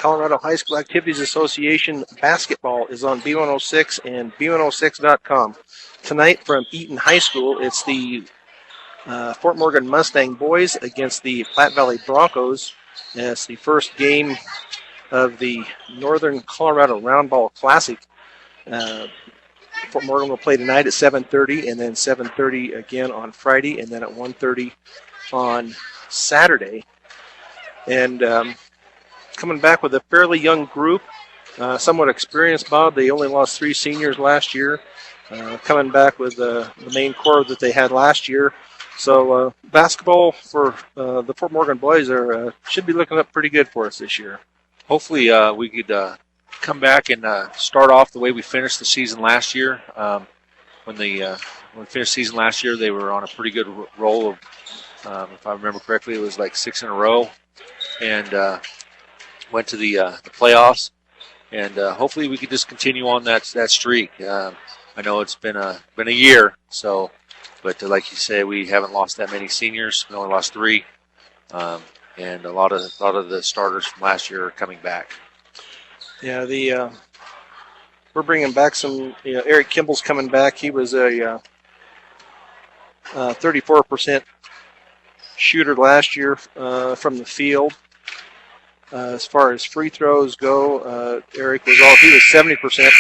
Colorado High School Activities Association basketball is on B106 and B106.com. Tonight from Eaton High School, it's the Fort Morgan Mustang boys against the Platte Valley Broncos. And it's the first game of the Northern Colorado Roundball Classic. Fort Morgan will play tonight at 7:30, and then 7:30 again on Friday, and then at 1:30 on Saturday. And coming back with a fairly young group, somewhat experienced, Bob. They only lost 3 seniors last year, coming back with the main core that they had last year. So basketball for the Fort Morgan boys should be looking up pretty good for us this year. Hopefully we could come back and start off the way we finished the season last year. When we finished the season last year, they were on a pretty good roll of, if I remember correctly, it was like 6 in a row, and went to the playoffs. And hopefully we could just continue on that streak. I know it's been a year, so, but like you say, we haven't lost that many seniors. We only lost 3, and a lot of the starters from last year are coming back. Yeah, we're bringing back some. Eric Kimball's coming back. He was a 34% shooter last year from the field. As far as free throws go, Eric he was 70%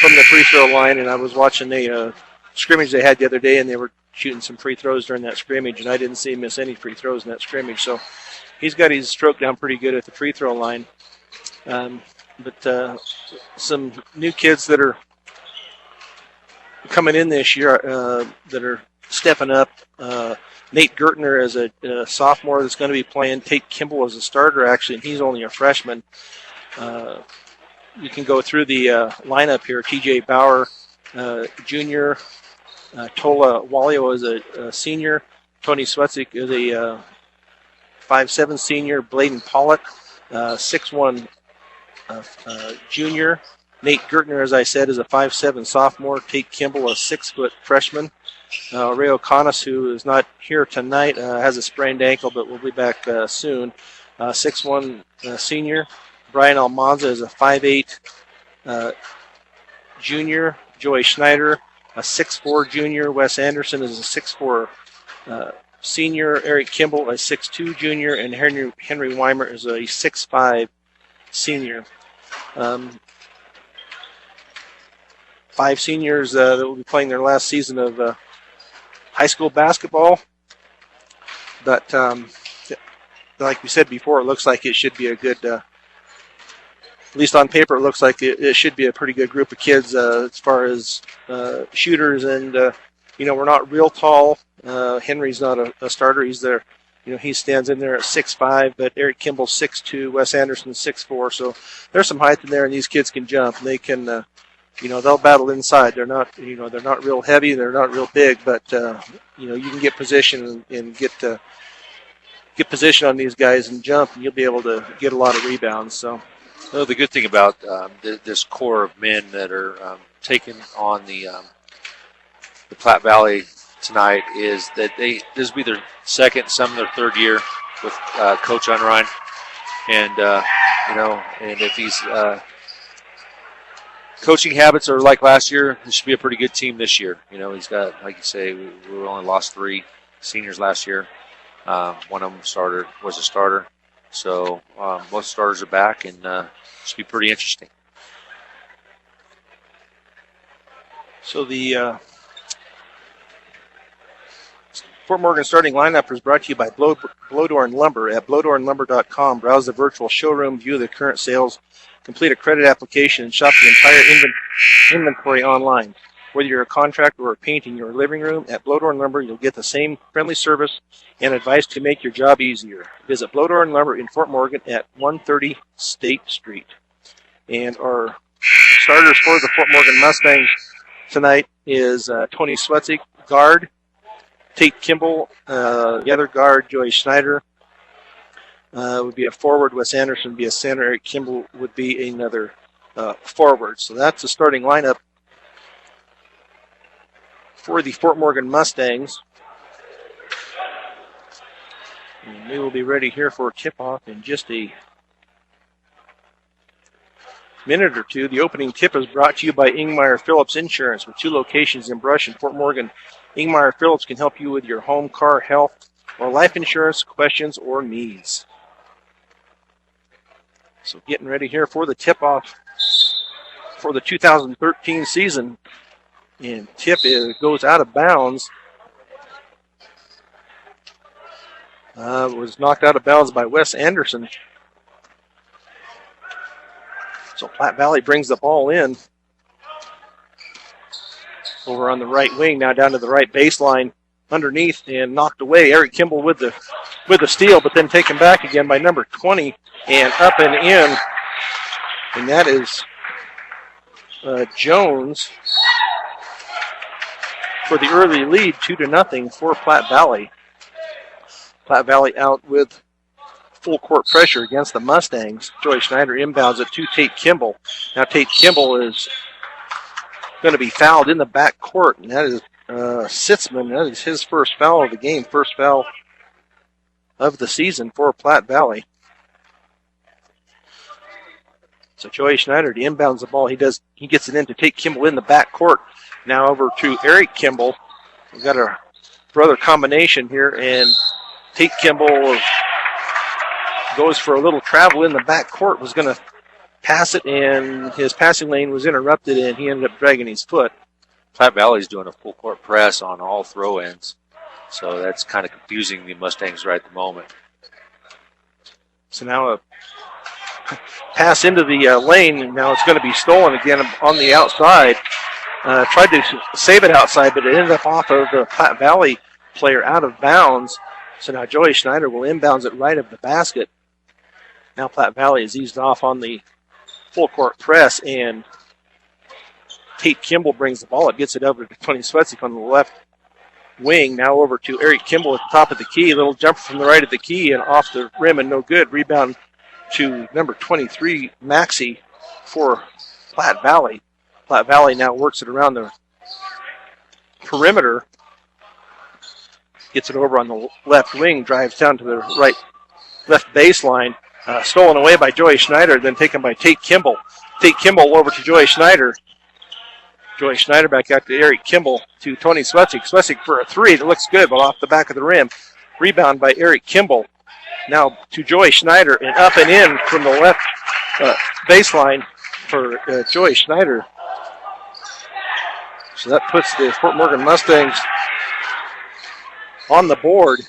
from the free throw line. And I was watching the scrimmage they had the other day, and they were shooting some free throws during that scrimmage, and I didn't see him miss any free throws in that scrimmage. So he's got his stroke down pretty good at the free throw line. But some new kids that are coming in this year that are stepping up. Nate Gertner as a sophomore that's going to be playing. Tate Kimball as a starter, actually, and he's only a freshman. You can go through the lineup here. TJ Bauer, junior. Tola Walio is a senior. Tony Swetzik is a 5'7" senior. Bladen Pollock, 6'1" junior. Nate Gertner, as I said, is a 5'7" sophomore. Tate Kimball, a 6-foot freshman. Ray O'Connor, who is not here tonight, has a sprained ankle, but will be back soon. 6'1" senior. Brian Almanza is a 5'8" junior. Joey Schneider, a 6'4" junior. Wes Anderson is a 6'4" senior. Eric Kimball, a 6'2" junior. And Henry Weimer is a 6'5" senior. 5 seniors that will be playing their last season of high school basketball. But like we said before, it looks like it should be a good, at least on paper, it looks like it should be a pretty good group of kids as far as shooters. And, we're not real tall. Henry's not a starter. He's there. He stands in there at 6'5", but Eric Kimball's 6'2", Wes Anderson's 6'4". So there's some height in there, and these kids can jump. And they can, they'll battle inside. They're not, they're not real heavy. They're not real big, but you can get position and get position on these guys and jump, and you'll be able to get a lot of rebounds. So, the good thing about this core of men that are taking on the Platte Valley tonight is that this will be their second, some of their third year with Coach Unrein, and and if these coaching habits are like last year, this should be a pretty good team this year. He's got, like you say, we only lost 3 seniors last year. One of them was a starter, so most starters are back, and should be pretty interesting. So the Fort Morgan starting lineup is brought to you by Blowdorn Lumber at blowdornlumber.com. Browse the virtual showroom, view the current sales, complete a credit application, and shop the entire inventory online. Whether you're a contractor or painting your living room, at Blowdorn Lumber, you'll get the same friendly service and advice to make your job easier. Visit Blowdorn Lumber in Fort Morgan at 130 State Street. And our starters for the Fort Morgan Mustangs tonight is Tony Swetzik, guard. Tate Kimball, the other guard, Joey Schneider, would be a forward. Wes Anderson would be a center. Eric Kimball would be another forward. So that's the starting lineup for the Fort Morgan Mustangs. And we will be ready here for tip-off in just a minute or two. The opening tip is brought to you by Ingmeyer Phillips Insurance with 2 locations in Brush and Fort Morgan. Ingmeyer Phillips can help you with your home, car, health, or life insurance questions or needs. So getting ready here for the tip-off for the 2013 season. And tip goes out of bounds. Was knocked out of bounds by Wes Anderson. So Platte Valley brings the ball in. Over on the right wing, now down to the right baseline, underneath and knocked away. Eric Kimball with the steal, but then taken back again by number 20 and up and in. And that is Jones for the early lead, 2-0 for Platte Valley. Platte Valley out with full court pressure against the Mustangs. Joey Schneider inbounds it to Tate Kimball. Now Tate Kimball is going to be fouled in the back court, and that is Sitzman. That is his first foul of the game, first foul of the season for Platte Valley. So Joey Schneider inbounds the ball. He gets it in to Tate Kimball in the back court. Now over to Eric Kimball. We've got a brother combination here, and Tate Kimball goes for a little travel in the back court, was going to pass it, and his passing lane was interrupted, and he ended up dragging his foot. Platte Valley's doing a full court press on all throw ends, so that's kind of confusing the Mustangs right at the moment. So now a pass into the lane, and now it's going to be stolen again on the outside. Tried to save it outside, but it ended up off of the Platte Valley player out of bounds. So now Joey Schneider will inbounds it right of the basket. Now Platte Valley is eased off on the full court press, and Tate Kimball brings the ball up, gets it over to Tony Swetzik on the left wing. Now over to Eric Kimball at the top of the key. A little jumper from the right of the key and off the rim and no good. Rebound to number 23, Maxey, for Platte Valley. Platte Valley now works it around the perimeter. Gets it over on the left wing, drives down to the left baseline. Stolen away by Joey Schneider, then taken by Tate Kimball. Tate Kimball over to Joey Schneider. Joey Schneider back out to Eric Kimball to Tony Swetzik. Swetzik for a three that looks good, but off the back of the rim. Rebound by Eric Kimball. Now to Joey Schneider, and up and in from the left baseline for Joey Schneider. So that puts the Fort Morgan Mustangs on the board.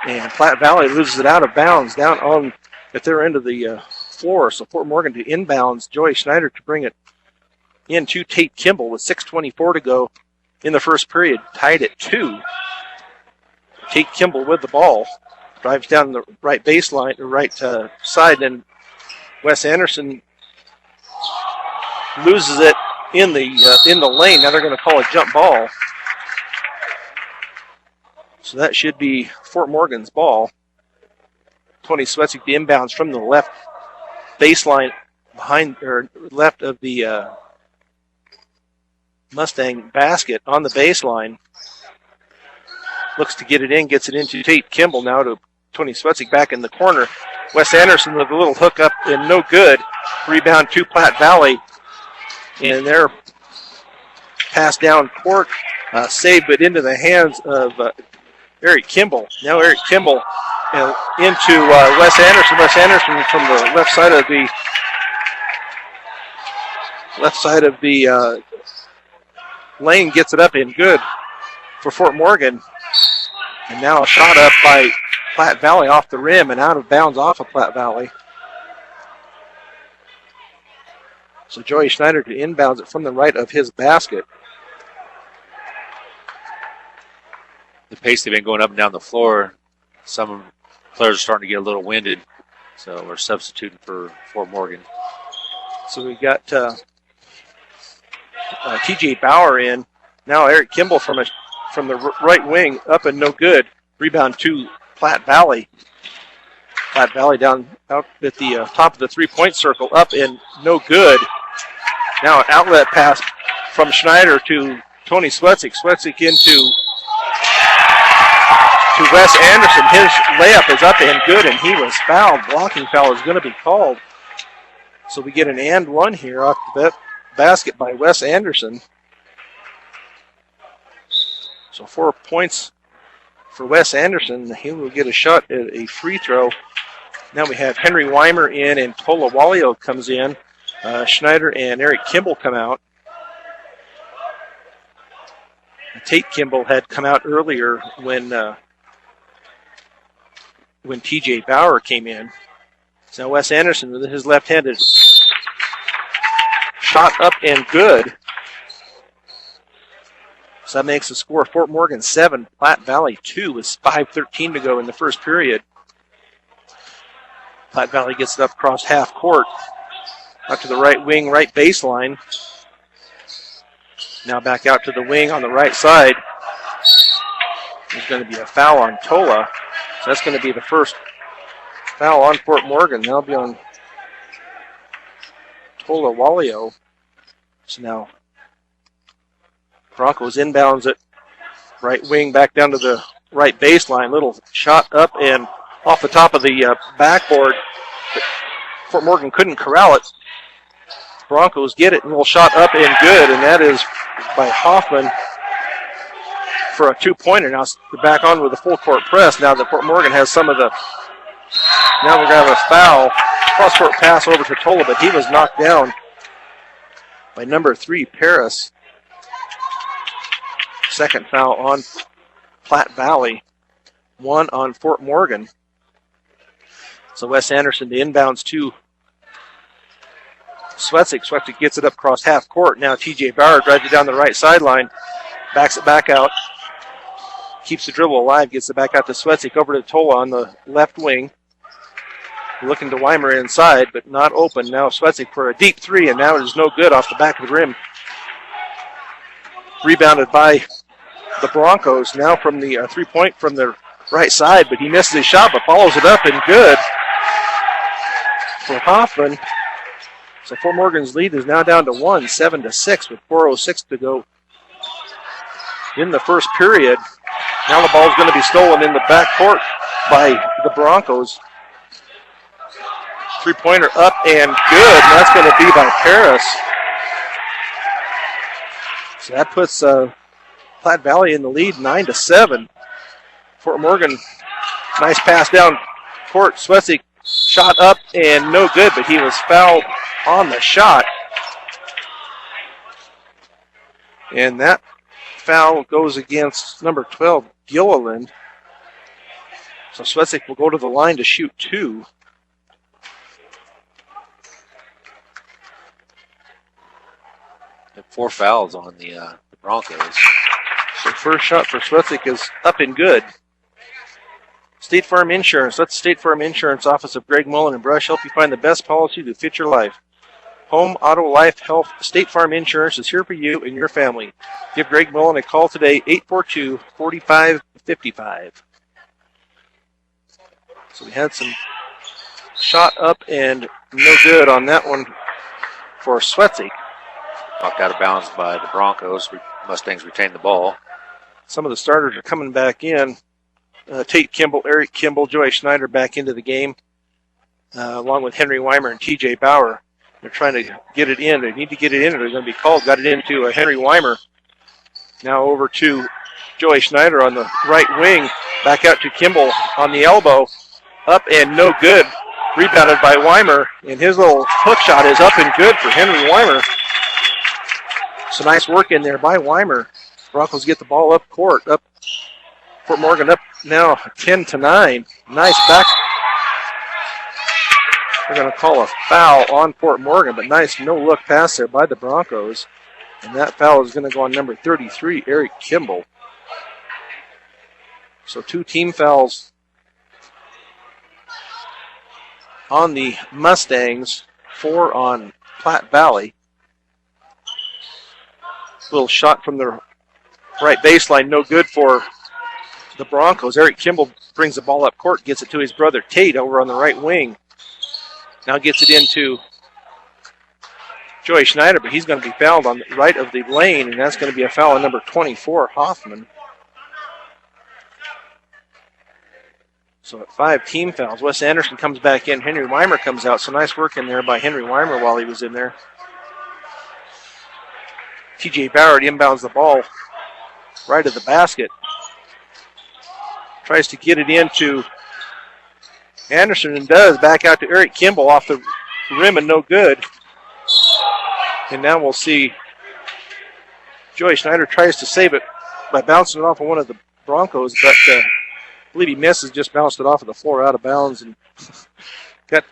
And Platte Valley loses it out of bounds down on at their end of the floor. So Fort Morgan to inbounds, Joey Schneider to bring it into Tate Kimball with 6:24 to go in the first period, tied at 2. Tate Kimball with the ball, drives down the right baseline, the right side, and Wes Anderson loses it in the lane. Now they're going to call a jump ball. So that should be Fort Morgan's ball. Tony Swetzik, the inbounds from the left baseline behind, or left of the Mustang basket on the baseline. Looks to get it in, gets it into Tate Kimball, now to Tony Swetzik back in the corner. Wes Anderson with a little hook up and no good. Rebound to Platte Valley. And their pass down court, saved, but into the hands of Eric Kimball. Now Eric Kimball into Wes Anderson. Wes Anderson from the left side of the lane gets it up and good for Fort Morgan. And now a shot up by Platte Valley off the rim and out of bounds off of Platte Valley. So Joey Schneider to inbounds it from the right of his basket. The pace they've been going up and down the floor, some players are starting to get a little winded, so we're substituting for Fort Morgan. So we got T.J. Bauer in. Now Eric Kimball from the right wing, up and no good. Rebound to Platte Valley. Platte Valley down out at the top of the three-point circle, up and no good. Now an outlet pass from Schneider to Tony Swetzik. Swetzik into Wes Anderson. His layup is up and good, and he was fouled. Blocking foul is going to be called So we get an and one here off the basket by Wes Anderson. So 4 points for Wes Anderson. He will get a shot at a free throw. Now we have Henry Weimer in and Tola Walio comes in. Schneider and Eric Kimball come out. Tate Kimball had come out earlier when TJ Bauer came in. So Wes Anderson with his left-handed shot up and good. So that makes the score Fort Morgan 7, Platte Valley 2 with 5:13 to go in the first period. Platte Valley gets it up across half court. Out to the right wing, right baseline. Now back out to the wing on the right side. There's going to be a foul on Tola. So that's going to be the first foul on Fort Morgan. That'll be on Tola Walio. So now Broncos inbounds it. Right wing back down to the right baseline. Little shot up and off the top of the backboard. Fort Morgan couldn't corral it. Broncos get it and will shot up and good, and that is by Hoffman for a 2-pointer. Now they're back on with a full court press. Now that Fort Morgan has some of the. Now we're going to have a foul. Cross court pass over to Tola, but he was knocked down by number 3, Paris. Second foul on Platte Valley. 1 on Fort Morgan. So Wes Anderson, the inbounds to Swetzik. Swetzik gets it up across half court. Now TJ Bauer drives it down the right sideline. Backs it back out. Keeps the dribble alive. Gets it back out to Swetzik. Over to Tola on the left wing. Looking to Weimer inside, but not open. Now Swetzik for a deep three, and now it is no good off the back of the rim. Rebounded by the Broncos. Now from the 3-point from the right side, but he misses his shot, but follows it up and good for Hoffman. So Fort Morgan's lead is now down to 1, 7-6 with 4:06 to go in the first period. Now the ball is going to be stolen in the backcourt by the Broncos. 3-pointer up and good, and that's going to be by Paris. So that puts Platte Valley in the lead, 9-7. Fort Morgan, nice pass down court. Swetzik shot up and no good, but he was fouled on the shot. And that foul goes against number 12, Gilliland. So Swetzik will go to the line to shoot 2. And 4 fouls on the Broncos. So first shot for Swetzik is up and good. State Farm Insurance. Let the State Farm Insurance office of Greg Mullen and Brush help you find the best policy to fit your life. Home, auto, life, health, State Farm Insurance is here for you and your family. Give Greg Mullen a call today, 842-4555. So we had some shot up and no good on that one for Swetzik. Knocked out of bounds by the Broncos. Mustangs retain the ball. Some of the starters are coming back in. Tate Kimball, Eric Kimball, Joey Schneider back into the game, along with Henry Weimer and TJ Bauer. They're trying to get it in. They need to get it in or they're going to be called. Got it into Henry Weimer. Now over to Joey Schneider on the right wing. Back out to Kimball on the elbow. Up and no good. Rebounded by Weimer. And his little hook shot is up and good for Henry Weimer. So nice work in there by Weimer. Broncos get the ball up court. Up Fort Morgan up now 10-9. Nice back. They're going to call a foul on Fort Morgan, but nice no-look pass there by the Broncos. And that foul is going to go on number 33, Eric Kimball. So 2 team fouls on the Mustangs, 4 on Platte Valley. Little shot from the right baseline, no good for the Broncos. Eric Kimball brings the ball up court, gets it to his brother Tate over on the right wing. Now gets it into Joey Schneider, but he's going to be fouled on the right of the lane, and that's going to be a foul on number 24, Hoffman. So at 5 team fouls. Wes Anderson comes back in. Henry Weimer comes out. So nice work in there by Henry Weimer while he was in there. TJ Bauer inbounds the ball right at the basket. Tries to get it into Anderson and does. Back out to Eric Kimball off the rim and no good. And now we'll see Joey Schneider tries to save it by bouncing it off of one of the Broncos, but I believe he misses, just bounced it off of the floor out of bounds and got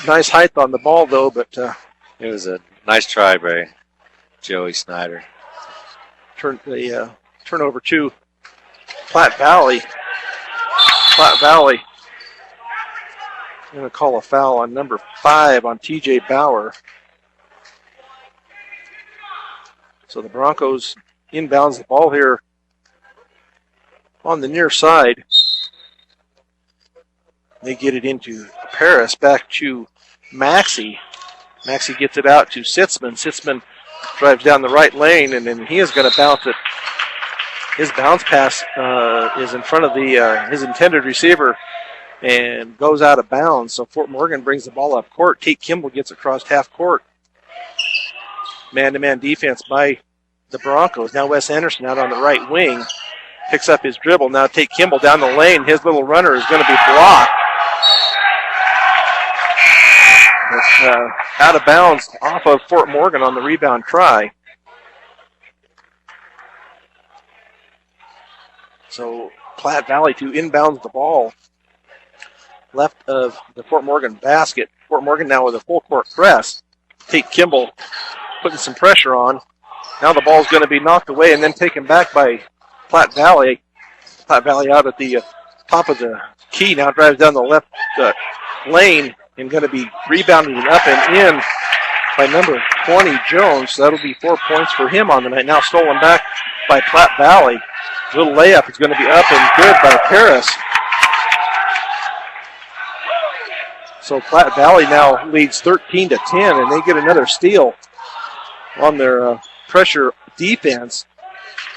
nice height on the ball though, but it was a nice try by Joey Snyder. Turnover to Platte Valley. Platte Valley going to call a foul on number 5 on TJ Bauer. So the Broncos inbounds the ball here on the near side. They get it into Paris, back to Maxey. Maxey gets it out to Sitzman. Sitzman drives down the right lane, and then he is going to bounce it. His bounce pass is in front of his intended receiver and goes out of bounds. So Fort Morgan brings the ball up court. Tate Kimball gets across half court. Man-to-man defense by the Broncos. Now Wes Anderson out on the right wing. Picks up his dribble. Now Tate Kimball down the lane. His little runner is going to be blocked. It's out of bounds off of Fort Morgan on the rebound try. So Platte Valley to inbounds the ball left of the Fort Morgan basket. Fort Morgan now with a full court press. Tate Kimball putting some pressure on. Now the ball is going to be knocked away and then taken back by Platte Valley. Platte Valley out at the top of the key now drives down the left lane and going to be rebounded and up and in by number 20, Jones. So that'll be 4 points for him on the night. Now stolen back by Platte Valley. Little layup is going to be up and good by Paris. So Platte Valley now leads 13-10, and they get another steal on their pressure defense.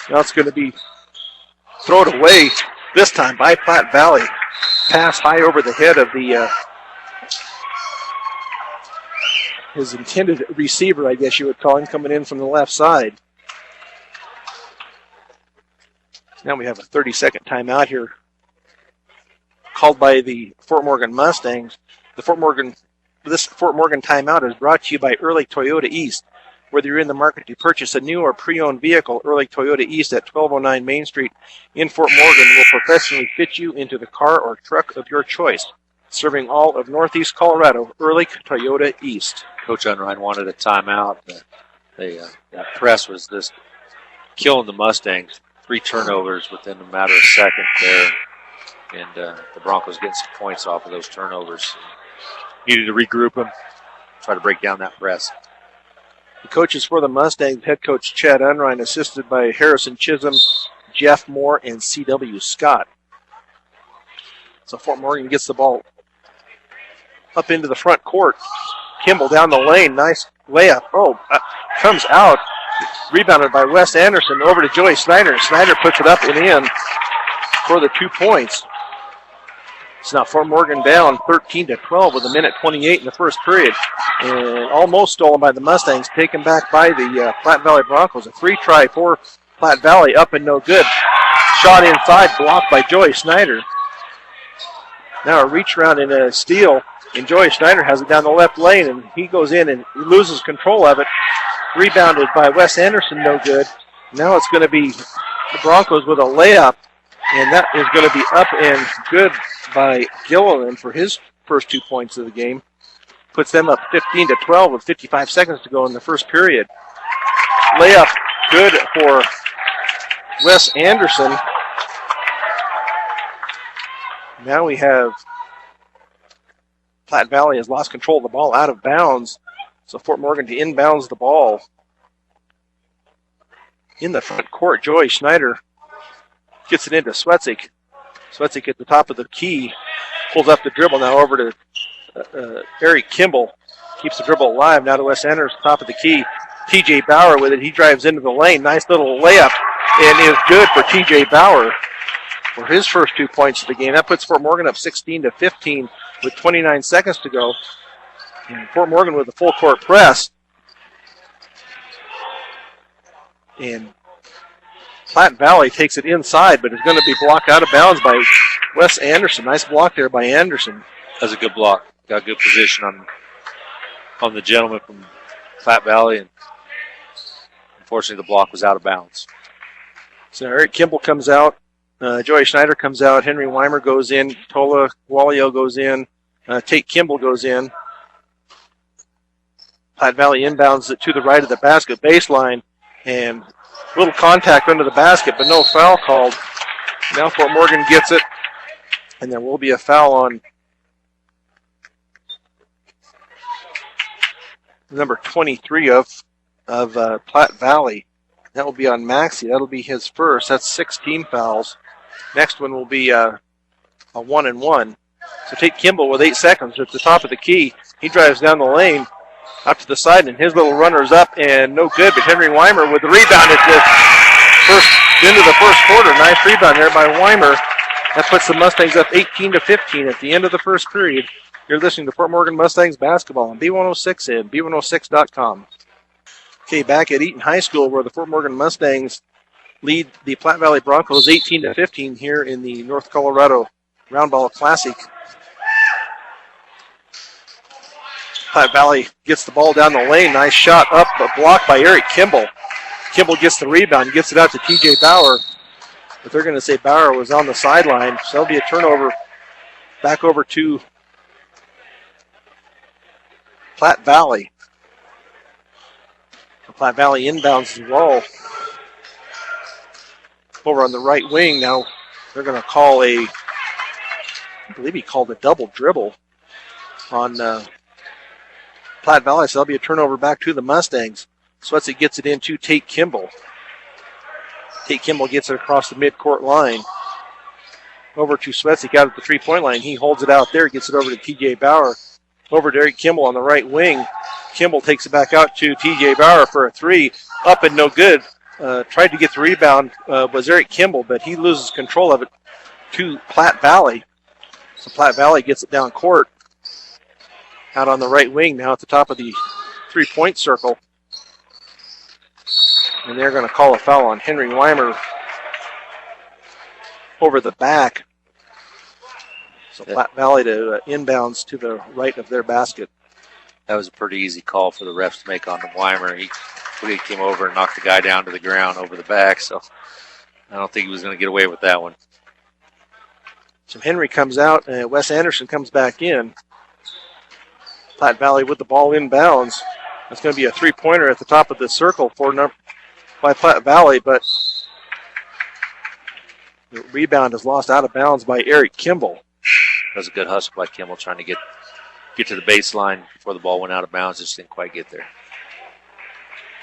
Now it's going to be thrown away this time by Platte Valley. Pass high over the head of his intended receiver, I guess you would call him, coming in from the left side. Now we have a 30-second timeout here called by the Fort Morgan Mustangs. This Fort Morgan timeout is brought to you by Ehrlich Toyota East. Whether you're in the market to purchase a new or pre-owned vehicle, Ehrlich Toyota East at 1209 Main Street in Fort Morgan will professionally fit you into the car or truck of your choice. Serving all of Northeast Colorado, Ehrlich Toyota East. Coach Unrein wanted a timeout. That press was just killing the Mustangs. 3 turnovers within a matter of seconds there. And the Broncos getting some points off of those turnovers. Needed to regroup them, try to break down that press. The coaches for the Mustangs, head coach Chad Unrein, assisted by Harrison Chisholm, Jeff Moore, and C.W. Scott. So Fort Morgan gets the ball up into the front court. Kimball down the lane. Nice layup. Comes out. Rebounded by Wes Anderson over to Joey Snyder. Snyder puts it up and in for the 2 points. So now Fort Morgan down 13-12 with 1:28 in the first period. And almost stolen by the Mustangs, taken back by the Platte Valley Broncos. A 3-try for Platte Valley, up and no good. Shot inside, blocked by Joey Snyder. Now a reach around and a steal. And Joey Snyder has it down the left lane, and he goes in and he loses control of it. Rebounded by Wes Anderson, no good. Now it's going to be the Broncos with a layup, and that is going to be up and good by Gilliland for his first 2 points of the game. Puts them up 15-12 with 55 seconds to go in the first period. Layup good for Wes Anderson. Now we have Platte Valley has lost control of the ball out of bounds. So Fort Morgan to inbounds the ball. In the front court, Joey Schneider gets it into Swetzik. Swetzik at the top of the key. Pulls up the dribble now over to Eric Kimball. Keeps the dribble alive. Now to Wes Anderson, top of the key. TJ Bauer with it. He drives into the lane. Nice little layup. And is good for TJ Bauer. for his first 2 points of the game. That puts Fort Morgan up 16-15 with 29 seconds to go. And Fort Morgan with a full court press. And Platte Valley takes it inside, but it's going to be blocked out of bounds by Wes Anderson. Nice block there by Anderson. That's a good block. Got good position on the gentleman from Platte Valley, and unfortunately the block was out of bounds. So Eric Kimball comes out. Joey Schneider comes out. Henry Weimer goes in. Tola Walio goes in. Tate Kimball goes in. Platte Valley inbounds it to the right of the basket baseline, and little contact under the basket, but no foul called. Now Fort Morgan gets it, and there will be a foul on number 23 of Platte Valley. That will be on Maxey. That'll be his first. That's 6 team fouls. Next one will be a 1-and-1. So Tate Kimball with 8 seconds at the top of the key. He drives down the lane out to the side, and his little runner's up and no good. But Henry Weimer with the rebound at the end of the first quarter. Nice rebound there by Weimer. That puts the Mustangs up 18-15 at the end of the first period. You're listening to Fort Morgan Mustangs basketball on B106 and B106.com. Okay, back at Eaton High School, where the Fort Morgan Mustangs lead the Platte Valley Broncos 18-15 here in the North Colorado Roundball Classic. Platte Valley gets the ball down the lane. Nice shot up, but blocked by Eric Kimball. Kimball gets the rebound, gets it out to TJ Bauer. But they're going to say Bauer was on the sideline, so there'll be a turnover back over to Platte Valley. Platte Valley inbounds the ball over on the right wing. Now they're going to call I believe he called a double dribble on Platte Valley, so there'll be a turnover back to the Mustangs. Swetzik gets it into Tate Kimball. Tate Kimball gets it across the midcourt line. Over to Swetzik out at the three-point line. He holds it out there, gets it over to TJ Bauer. Over to Eric Kimball on the right wing. Kimball takes it back out to TJ Bauer for a three. Up and no good. Tried to get the rebound was Eric Kimball, but he loses control of it to Platte Valley. So Platte Valley gets it down court. Out on the right wing now at the top of the three-point circle. And they're going to call a foul on Henry Weimer over the back. So Platte Valley to inbounds to the right of their basket. That was a pretty easy call for the refs to make on Weimer. He came over and knocked the guy down to the ground over the back, so I don't think he was going to get away with that one. So Henry comes out, and Wes Anderson comes back in. Platte Valley with the ball inbounds. That's going to be a three-pointer at the top of the circle by Platte Valley, but the rebound is lost out of bounds by Eric Kimball. That was a good hustle by Kimball trying to get to the baseline before the ball went out of bounds. Just didn't quite get there.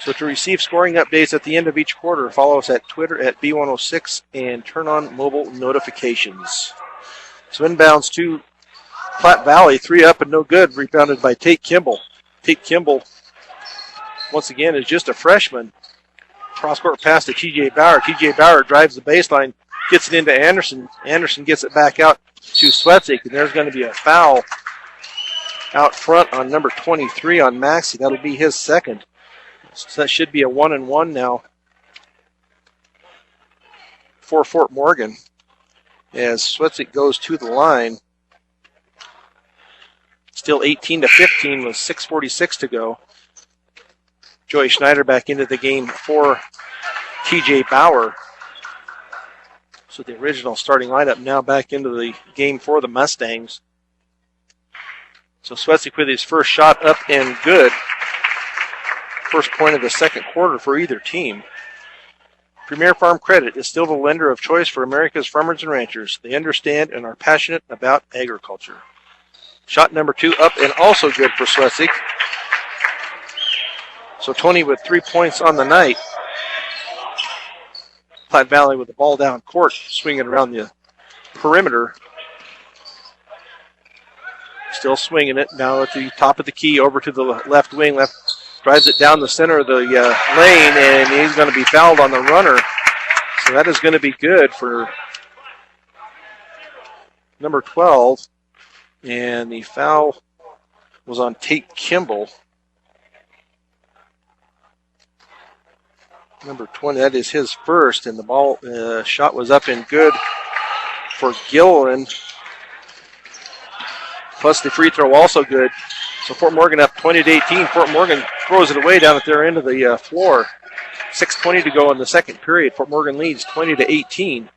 So to receive scoring updates at the end of each quarter, follow us at Twitter at B106 and turn on mobile notifications. So inbounds to Platte Valley, three up and no good, rebounded by Tate Kimball. Tate Kimball, once again, is just a freshman. Cross-court pass to TJ Bauer. TJ Bauer drives the baseline, gets it into Anderson. Anderson gets it back out to Swetzik, and there's going to be a foul out front on number 23 on Maxey. That'll be his second. So that should be a 1-and-1 now for Fort Morgan as Swetzik goes to the line. Still 18-15 with 6:46 to go. Joey Schneider back into the game for TJ Bauer. So the original starting lineup now back into the game for the Mustangs. So Swetzik with his first shot up and good. First point of the second quarter for either team. Premier Farm Credit is still the lender of choice for America's farmers and ranchers. They understand and are passionate about agriculture. Shot number 2 up and also good for Swetzik. So Tony with 3 points on the night. Platte Valley with the ball down court, swinging around the perimeter. Still swinging it now at the top of the key over to the left wing. Drives it down the center of the lane, and he's going to be fouled on the runner. So that is going to be good for number 12, and the foul was on Tate Kimball. Number 20, that is his first, and the ball shot was up and good for Gilliland. Plus the free throw also good. So Fort Morgan up 20-18. Fort Morgan throws it away down at their end of the floor. 6:20 to go in the second period. Fort Morgan leads 20-18.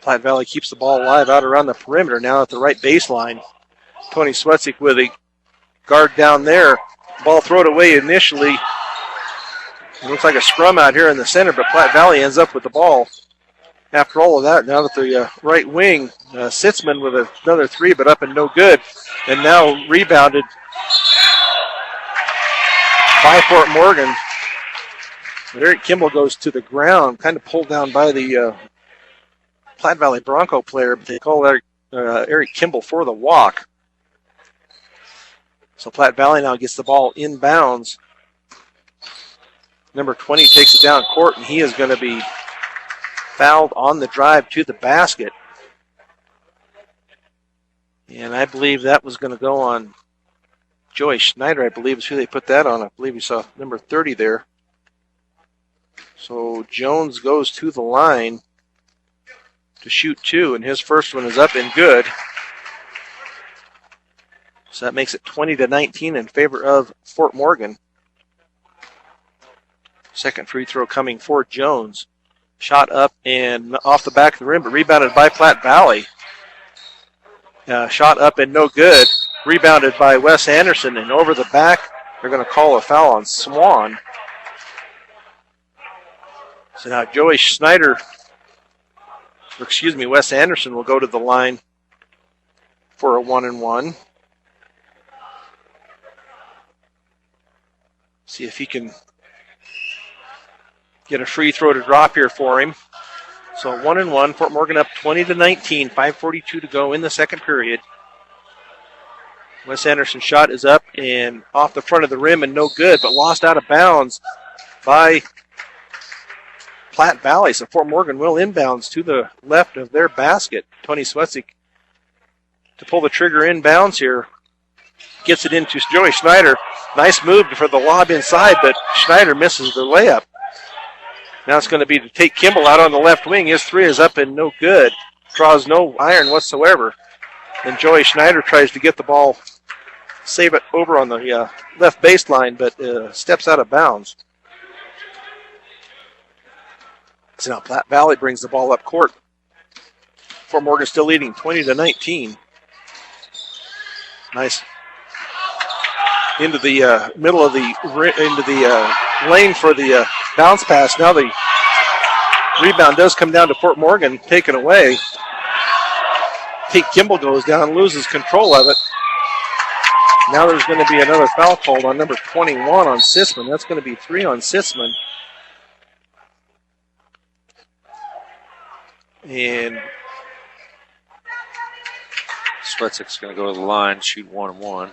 Platte Valley keeps the ball alive out around the perimeter now at the right baseline. Tony Swetzik with a guard down there. Ball thrown away initially. It looks like a scrum out here in the center, but Platte Valley ends up with the ball. After all of that, now that the right wing, Sitzman with another three, but up and no good. And now rebounded by Fort Morgan. But Eric Kimball goes to the ground, kind of pulled down by the Platte Valley Bronco player, but they call Eric Kimball for the walk. So Platte Valley now gets the ball inbounds. Number 20 takes it down court, and he is going to be fouled on the drive to the basket. And I believe that was going to go on Joey Schneider, I believe is who they put that on. I believe we saw number 30 there. So Jones goes to the line to shoot two, and his first one is up and good. So that makes it 20-19 in favor of Fort Morgan. Second free throw coming for Jones. Shot up and off the back of the rim, but rebounded by Platte Valley. Shot up and no good. Rebounded by Wes Anderson, and over the back, they're going to call a foul on Swan. So now Joey Schneider, Wes Anderson will go to the line for a 1-and-1. See if he can get a free throw to drop here for him. So 1-and-1, Fort Morgan up 20-19, 5:42 to go in the second period. Wes Anderson's shot is up and off the front of the rim and no good, but lost out of bounds by Platte Valley. So Fort Morgan will inbounds to the left of their basket. Tony Swetzik to pull the trigger inbounds here. Gets it into Joey Schneider. Nice move for the lob inside, but Schneider misses the layup. Now it's going to be to take Kimball out on the left wing. His three is up and no good. Draws no iron whatsoever. Then Joey Schneider tries to get the ball, save it over on the left baseline, but steps out of bounds. So now Platte Valley brings the ball up court. Fort Morgan still leading 20-19. Nice. Into the middle of the lane for the bounce pass. Now the rebound does come down to Fort Morgan, taken away. Tate Kimball goes down, loses control of it. Now there's going to be another foul called on number 21 on Sitzman. That's going to be 3 on Sitzman. And Swetzik's going to go to the line, shoot 1-and-1.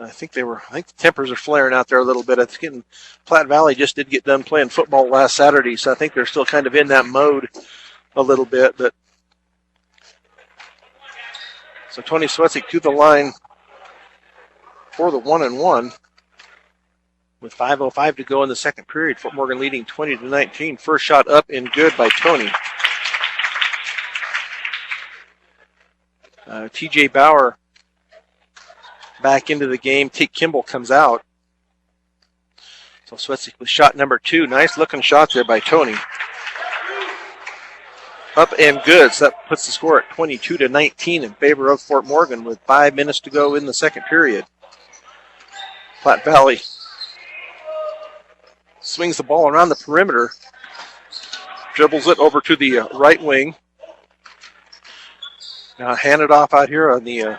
I think the tempers are flaring out there a little bit. It's getting Platte Valley just did get done playing football last Saturday, so I think they're still kind of in that mode a little bit. But so Tony Swetzik to the line for the 1-and-1 with 5:05 to go in the second period. Fort Morgan leading 20-19. First shot up and good by Tony. T.J. Bauer back into the game. Tate Kimball comes out. So Swetzik with shot number 2. Nice looking shot there by Tony. Up and good. So that puts the score at 22-19 in favor of Fort Morgan with 5 minutes to go in the second period. Platte Valley swings the ball around the perimeter. Dribbles it over to the right wing. Now handed off out here on the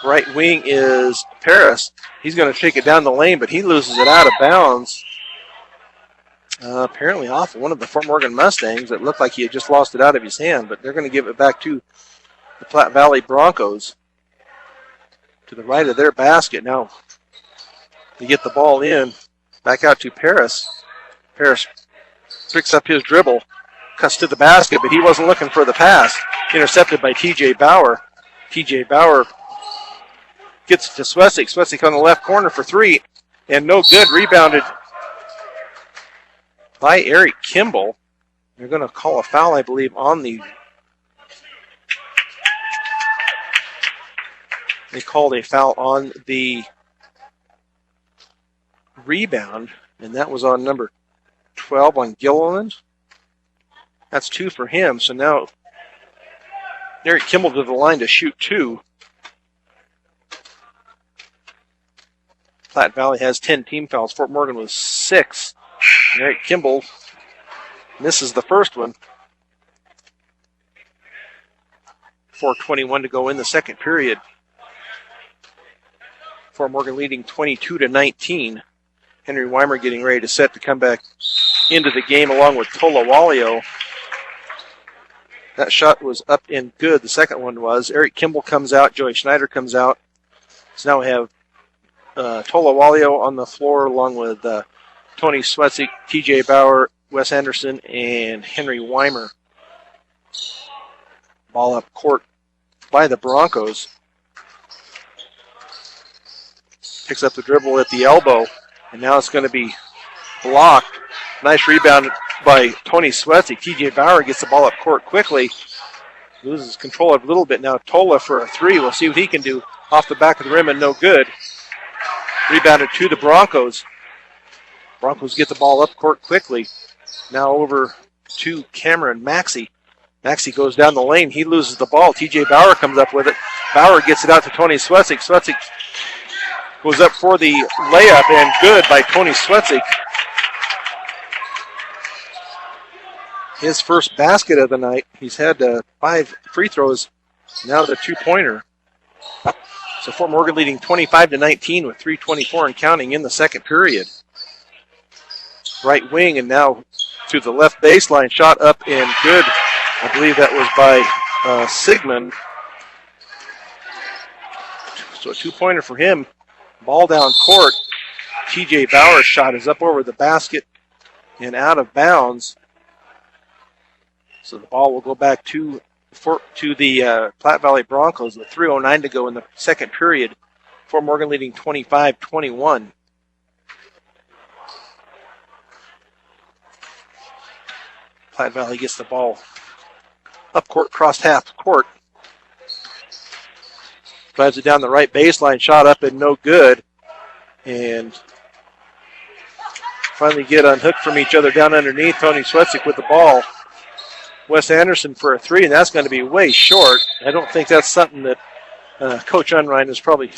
right wing is Paris. He's going to take it down the lane, but he loses it out of bounds. Apparently off one of the Fort Morgan Mustangs. It looked like he had just lost it out of his hand, but they're going to give it back to the Platte Valley Broncos to the right of their basket. Now they get the ball in, back out to Paris. Paris picks up his dribble, cuts to the basket, but he wasn't looking for the pass. Intercepted by T.J. Bauer. T.J. Bauer gets it to Swessick. Swessick on the left corner for three, and no good. Rebounded by Eric Kimball. They're going to call a foul, I believe, on the... They called a foul on the rebound, and that was on number 12 on Gilliland. That's 2 for him, so now Eric Kimball to the line to shoot 2. Platte Valley has 10 team fouls. Fort Morgan was 6. And Eric Kimball misses the first one. 4:21 to go in the second period. Fort Morgan leading 22-19. Henry Weimer getting ready to set to come back into the game along with Tola Walio. That shot was up and good. The second one was. Eric Kimball comes out. Joey Schneider comes out. So now we have Tola Walio on the floor along with Tony Swetzik, T.J. Bauer, Wes Anderson, and Henry Weimer. Ball up court by the Broncos. Picks up the dribble at the elbow, and now it's going to be blocked. Nice rebound by Tony Swetsy. T.J. Bauer gets the ball up court quickly. Loses control of it a little bit now. Tola for a three. We'll see what he can do off the back of the rim, and no good. Rebounded to the Broncos. Broncos get the ball up court quickly. Now over to Cameron Maxey. Maxey goes down the lane. He loses the ball. T.J. Bauer comes up with it. Bauer gets it out to Tony Swetsik. Swetsik goes up for the layup, and good by Tony Swetsik. His first basket of the night. He's had 5 free throws. Now the 2-pointer. So Fort Morgan leading 25-19 with 3:24 and counting in the second period. Right wing, and now to the left baseline. Shot up and good. I believe that was by Sigmund. So a 2-pointer for him. Ball down court. T.J. Bauer's shot is up over the basket and out of bounds. So the ball will go back to the Platte Valley Broncos with 3:09 to go in the second period. Fort Morgan leading 25-21. Platte Valley gets the ball up court, crossed half court. Drives it down the right baseline, shot up and no good. And finally get unhooked from each other down underneath. Tony Swetsik with the ball. Wes Anderson for a three, and that's going to be way short. I don't think that's something that Coach Unrein is probably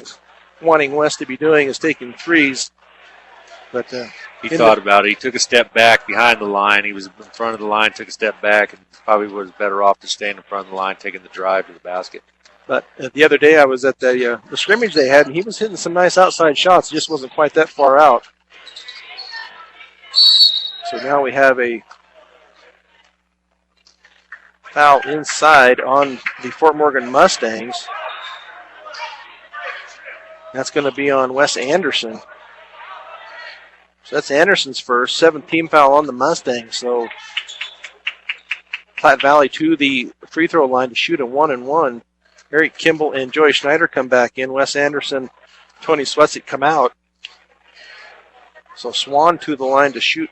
wanting Wes to be doing, is taking threes. But he thought about it. He took a step back behind the line. He was in front of the line, took a step back, and probably was better off to stay in front of the line, taking the drive to the basket. But the other day I was at the scrimmage they had, and he was hitting some nice outside shots. It just wasn't quite that far out. So now we have a foul inside on the Fort Morgan Mustangs. That's going to be on Wes Anderson. So that's Anderson's first, 7th team foul on the Mustangs. So Platte Valley to the free throw line to shoot a 1-and-1. Eric Kimball and Joey Schneider come back in. Wes Anderson, Tony Swetsik come out. So Swan to the line to shoot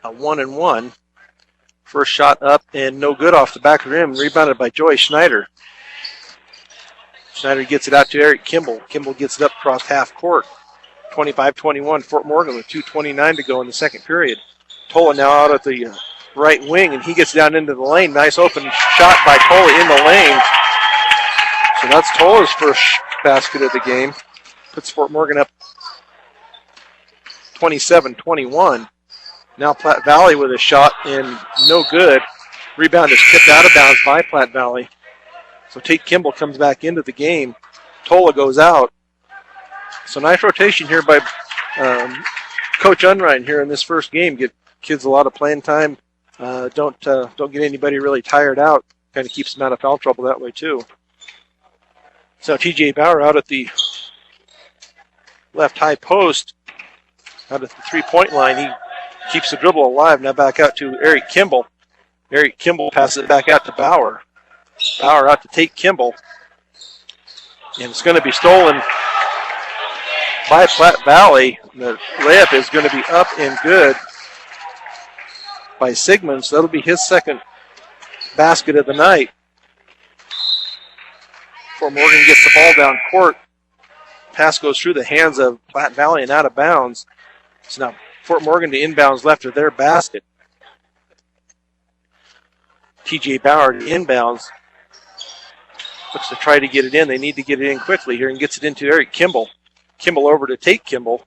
a 1-and-1. First shot up and no good off the back of the rim. Rebounded by Joey Schneider. Schneider gets it out to Eric Kimball. Kimball gets it up across half court. 25-21, Fort Morgan with 2:29 to go in the second period. Tola now out at the right wing, and he gets down into the lane. Nice open shot by Tola in the lane. So that's Tola's first basket of the game. Puts Fort Morgan up 27-21. Now Platte Valley with a shot, and no good. Rebound is tipped out of bounds by Platte Valley. So Tate Kimball comes back into the game. Tola goes out. So nice rotation here by Coach Unrein here in this first game. Get kids a lot of playing time. Don't get anybody really tired out. Kind of keeps them out of foul trouble that way too. So T.J. Bauer out at the left high post. out at the three-point line. He keeps the dribble alive. Now back out to Eric Kimball. Eric Kimball passes it back out to Bauer. Bauer out to Tate Kimball. And it's going to be stolen by Platte Valley. The layup is going to be up and good by Sigmund. So that'll be his second basket of the night. Before Morgan gets the ball down court, pass goes through the hands of Platte Valley and out of bounds. So now Fort Morgan to inbounds left of their basket. TJ Bauer to inbounds. Looks to try to get it in. They need to get it in quickly here and gets it into Eric Kimball. Kimball over to Tate Kimball.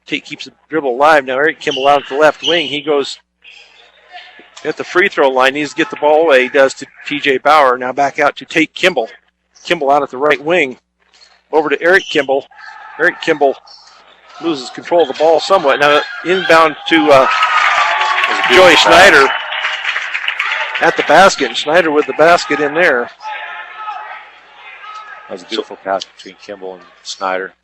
Tate keeps the dribble alive. Now Eric Kimball out at the left wing. He goes at the free throw line. Needs to get the ball away. He does to TJ Bauer. Now back out to Tate Kimball. Kimball out at the right wing. Over to Eric Kimball. Eric Kimball loses control of the ball somewhat. Now inbound to Joey Schneider at the basket. And Schneider with the basket in there. That was a beautiful pass between Kimball and Snyder.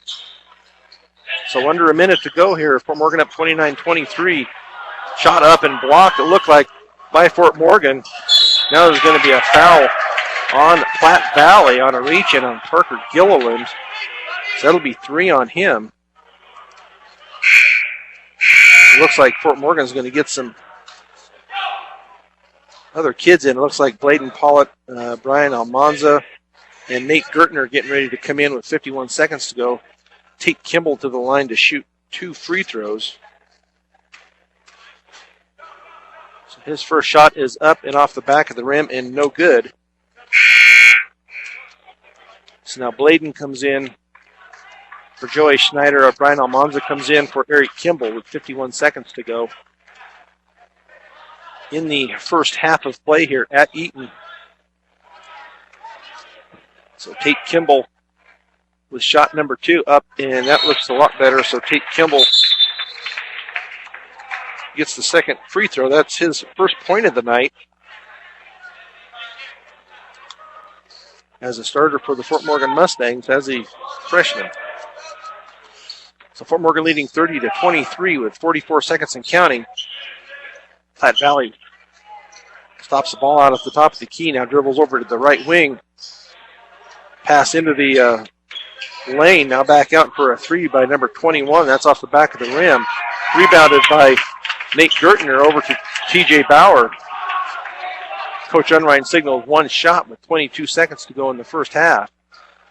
So under a minute to go here. Fort Morgan up 29-23. Shot up and blocked, it looked like, by Fort Morgan. Now there's going to be a foul on Platte Valley on a reach-in on Parker Gilliland. So that'll be 3 on him. It looks like Fort Morgan's going to get some other kids in. It looks like Bladen Pollitt, Brian Almanza, and Nate Gertner getting ready to come in with 51 seconds to go. Tate Kimball to the line to shoot 2 free throws. So his first shot is up and off the back of the rim and no good. So now Bladen comes in for Joey Schneider. Brian Almanza comes in for Eric Kimball with 51 seconds to go in the first half of play here at Eaton. So Tate Kimball with shot number 2 up, and that looks a lot better. So Tate Kimball gets the second free throw. That's his first point of the night as a starter for the Fort Morgan Mustangs as a freshman. So Fort Morgan leading 30-23 with 44 seconds and counting. Platte Valley stops the ball out at the top of the key. Now dribbles over to the right wing. Pass into the lane. Now back out for a 3 by number 21. That's off the back of the rim. Rebounded by Nate Gertner over to TJ Bauer. Coach Unrein signaled 1 shot with 22 seconds to go in the first half.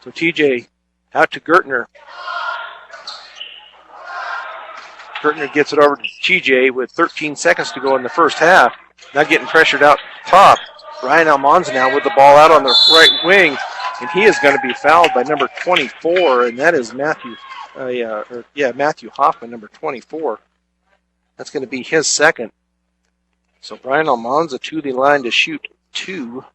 So TJ out to Gertner. Gertner gets it over to TJ with 13 seconds to go in the first half. Now getting pressured out top. Ryan Almanza now with the ball out on the right wing. And he is going to be fouled by number 24, and that is Matthew Hoffman, number 24. That's going to be his second. So Brian Almanza to the line to shoot 2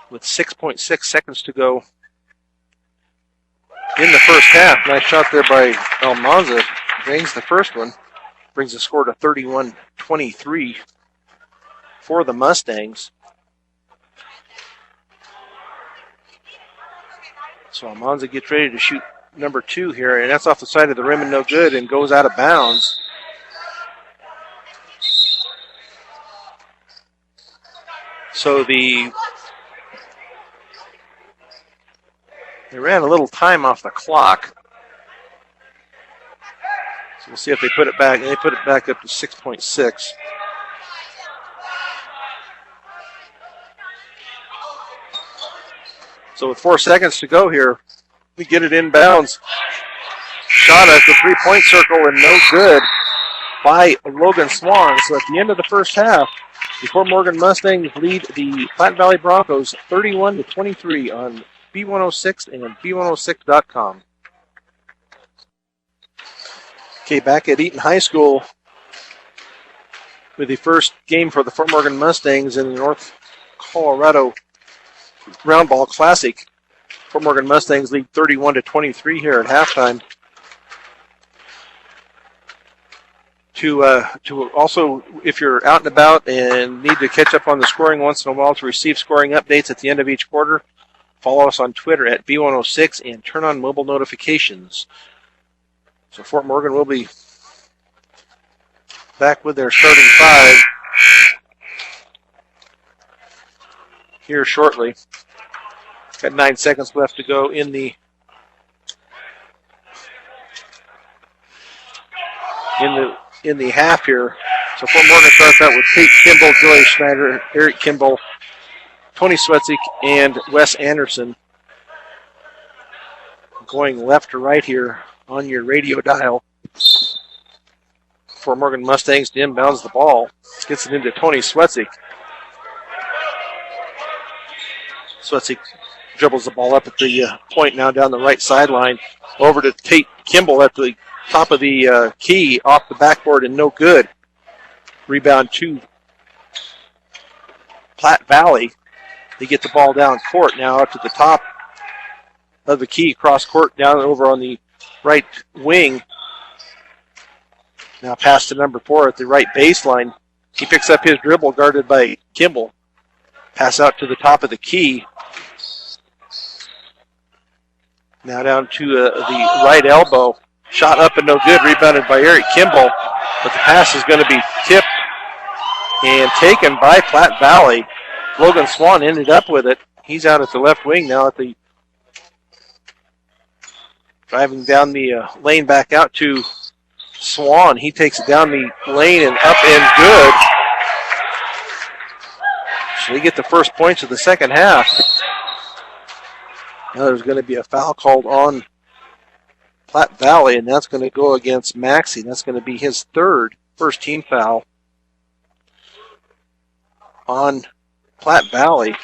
with 6.6 seconds to go in the first half. Nice shot there by Almanza. Drains the first one. Brings the score to 31-23 for the Mustangs. So Almanza gets ready to shoot number 2 here, and that's off the side of the rim and no good, and goes out of bounds. So they ran a little time off the clock. So we'll see if they put it back. They put it back up to 6.6. So with 4 seconds to go here, we get it inbounds. Shot at the 3-point circle and no good by Logan Swan. So at the end of the first half, the Fort Morgan Mustangs lead the Platte Valley Broncos 31-23 on B106 and B106.com. Okay, back at Eaton High School with the first game for the Fort Morgan Mustangs in the North Colorado Round Ball Classic. Fort Morgan Mustangs lead 31-23 here at halftime. To also, if you're out and about and need to catch up on the scoring once in a while to receive scoring updates at the end of each quarter, Follow us on Twitter at B106 and turn on mobile notifications. So Fort Morgan will be back with their starting five here shortly. Got 9 seconds left to go in the half here. So Fort Morgan starts out with Tate Kimball, Joey Schneider, Eric Kimball, Tony Swetzik, and Wes Anderson. Going left to right here on your radio dial. Fort Morgan Mustangs to inbounds the ball. Gets it into Tony Swetzik. Swetzik dribbles the ball up at the point now down the right sideline. Over to Tate Kimball at the top of the key, off the backboard and no good. Rebound to Platte Valley. They get the ball down court now up to the top of the key, cross court down over on the right wing. Now pass to number 4 at the right baseline. He picks up his dribble guarded by Kimball. Pass out to the top of the key. Now down to the right elbow. Shot up and no good. Rebounded by Eric Kimball. But the pass is going to be tipped and taken by Platte Valley. Logan Swan ended up with it. He's out at the left wing now at the driving down the lane back out to Swan. He takes it down the lane and up and good. So they get the first points of the second half. Now there's going to be a foul called on Platte Valley, and that's going to go against Maxey. That's going to be his first team foul on Platte Valley.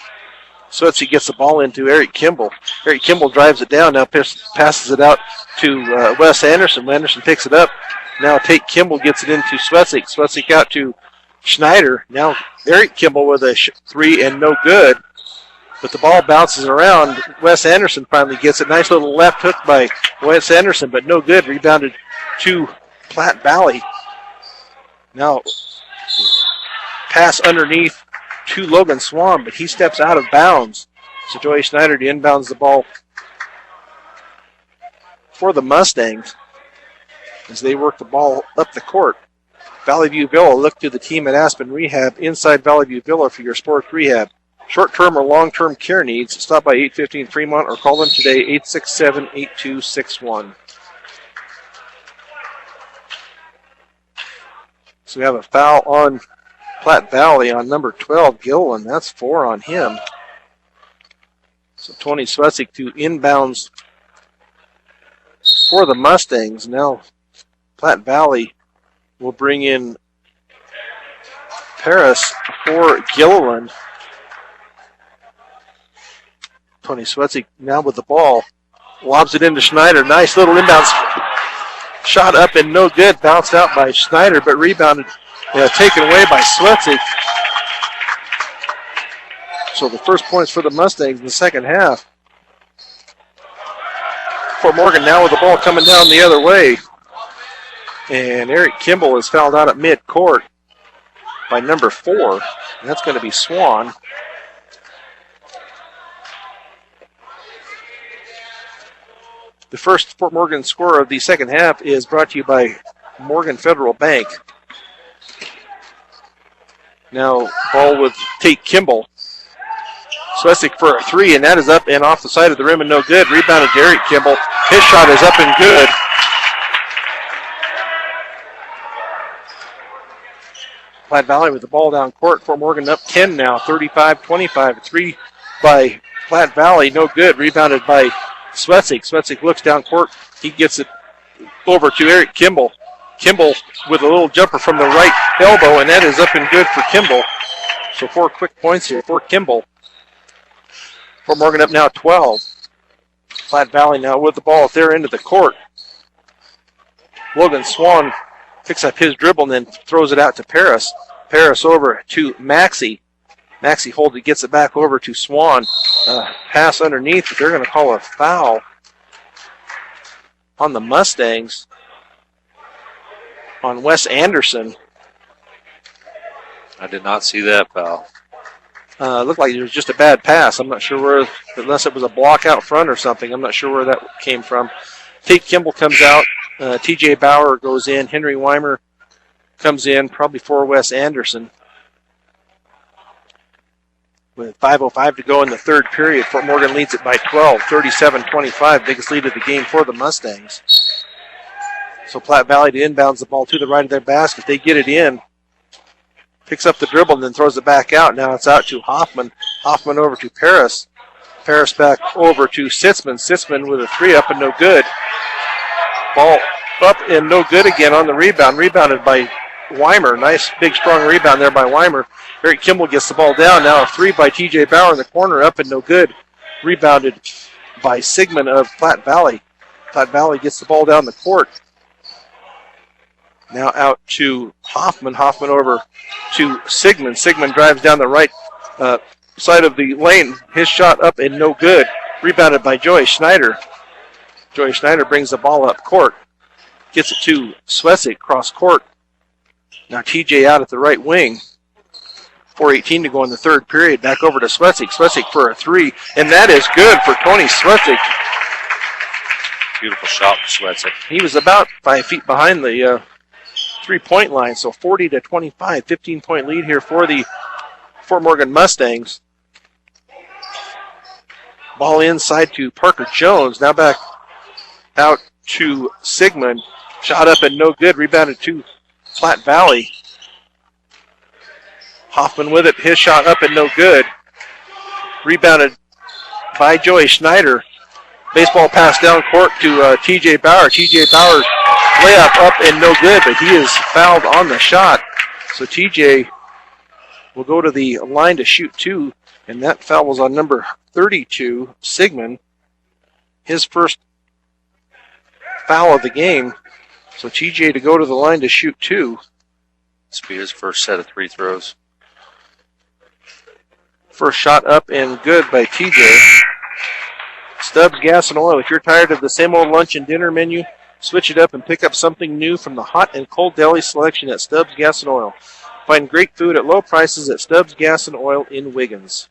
Swetzy gets the ball into Eric Kimball. Eric Kimball drives it down, now passes it out to Wes Anderson. Anderson picks it up. Now Tate Kimball gets it into Swetzik. Swetzik out to Schneider. Now Eric Kimball with a 3 and no good. But the ball bounces around. Wes Anderson finally gets it. Nice little left hook by Wes Anderson, but no good. Rebounded to Platte Valley. Now pass underneath to Logan Swan, but he steps out of bounds. So Joey Schneider inbounds the ball for the Mustangs as they work the ball up the court. Valley View Villa, look to the team at Aspen Rehab inside Valley View Villa for your sports rehab. Short-term or long-term care needs, stop by 815 Fremont or call them today, 867-8261. So we have a foul on Platte Valley on number 12, Gilliland. That's 4 on him. So Tony Swetzik to inbounds for the Mustangs. Now Platte Valley will bring in Paris for Gilliland. Tony Swetzik now with the ball. Lobs it into Schneider. Nice little inbounds. Shot up and no good. Bounced out by Schneider, but rebounded, taken away by Swetzik. So the first points for the Mustangs in the second half. Fort Morgan now with the ball coming down the other way. And Eric Kimball is fouled out at mid-court by number 4. And that's going to be Swan. The first Fort Morgan score of the second half is brought to you by Morgan Federal Bank. Now, ball with Tate Kimball. Swetzik for a 3, and that is up and off the side of the rim and no good. Rebounded to Eric Kimball. His shot is up and good. Platte Valley with the ball down court. Fort Morgan up 10 now, 35-25. 3 by Platte Valley, no good. Rebounded by Swetzik. Swetzik looks down court. He gets it over to Eric Kimball. Kimball with a little jumper from the right elbow, and that is up and good for Kimball. So 4 quick points here for Kimball. Fort Morgan up now 12. Platte Valley now with the ball at their end of the court. Logan Swan picks up his dribble and then throws it out to Paris. Paris over to Maxey. Maxey holds it, gets it back over to Swan. Pass underneath, but they're going to call a foul on the Mustangs on Wes Anderson. I did not see that foul. Looked like it was just a bad pass. I'm not sure where, unless it was a block out front or something. I'm not sure where that came from. Tate Kimball comes out. T.J. Bauer goes in. Henry Weimer comes in, probably for Wes Anderson. With 5:05 to go in the third period, Fort Morgan leads it by 12, 37-25, biggest lead of the game for the Mustangs. So Platte Valley to inbounds the ball to the right of their basket. They get it in, picks up the dribble, and then throws it back out. Now it's out to Hoffman. Hoffman over to Paris. Paris back over to Sitzman. Sitzman with a three up and no good. Ball up and no good again on the rebound. Rebounded by Weimer. Nice big strong rebound there by Weimer. Eric Kimball gets the ball down. Now a three by T.J. Bauer in the corner, up and no good. Rebounded by Sigmund of Platte Valley. Platte Valley gets the ball down the court. Now out to Hoffman. Hoffman over to Sigmund. Sigmund drives down the right side of the lane. His shot up and no good. Rebounded by Joey Schneider. Joey Schneider brings the ball up court. Gets it to Swesick, cross court. Now TJ out at the right wing. 4:18 to go in the third period. Back over to Swesick. Swesick for a three. And that is good for Tony Swesick. Beautiful shot for Swesick. He was about 5 feet behind the three-point line. So 40-25, 15-point lead here for the Fort Morgan Mustangs. Ball inside to Parker Jones. Now back out to Sigmund. Shot up and no good. Rebounded to Platte Valley. Hoffman with it. His shot up and no good. Rebounded by Joey Schneider. Baseball pass down court to T.J. Bauer. T.J. Bauer's layup up and no good, but he is fouled on the shot. So T.J. will go to the line to shoot two, and that foul was on number 32, Sigmund. His first foul of the game. So T.J. to go to the line to shoot two. This will be his first set of free throws. First shot up and good by T.J. Stubbs Gas and Oil. If you're tired of the same old lunch and dinner menu, switch it up and pick up something new from the hot and cold deli selection at Stubbs Gas and Oil. Find great food at low prices at Stubbs Gas and Oil in Wiggins.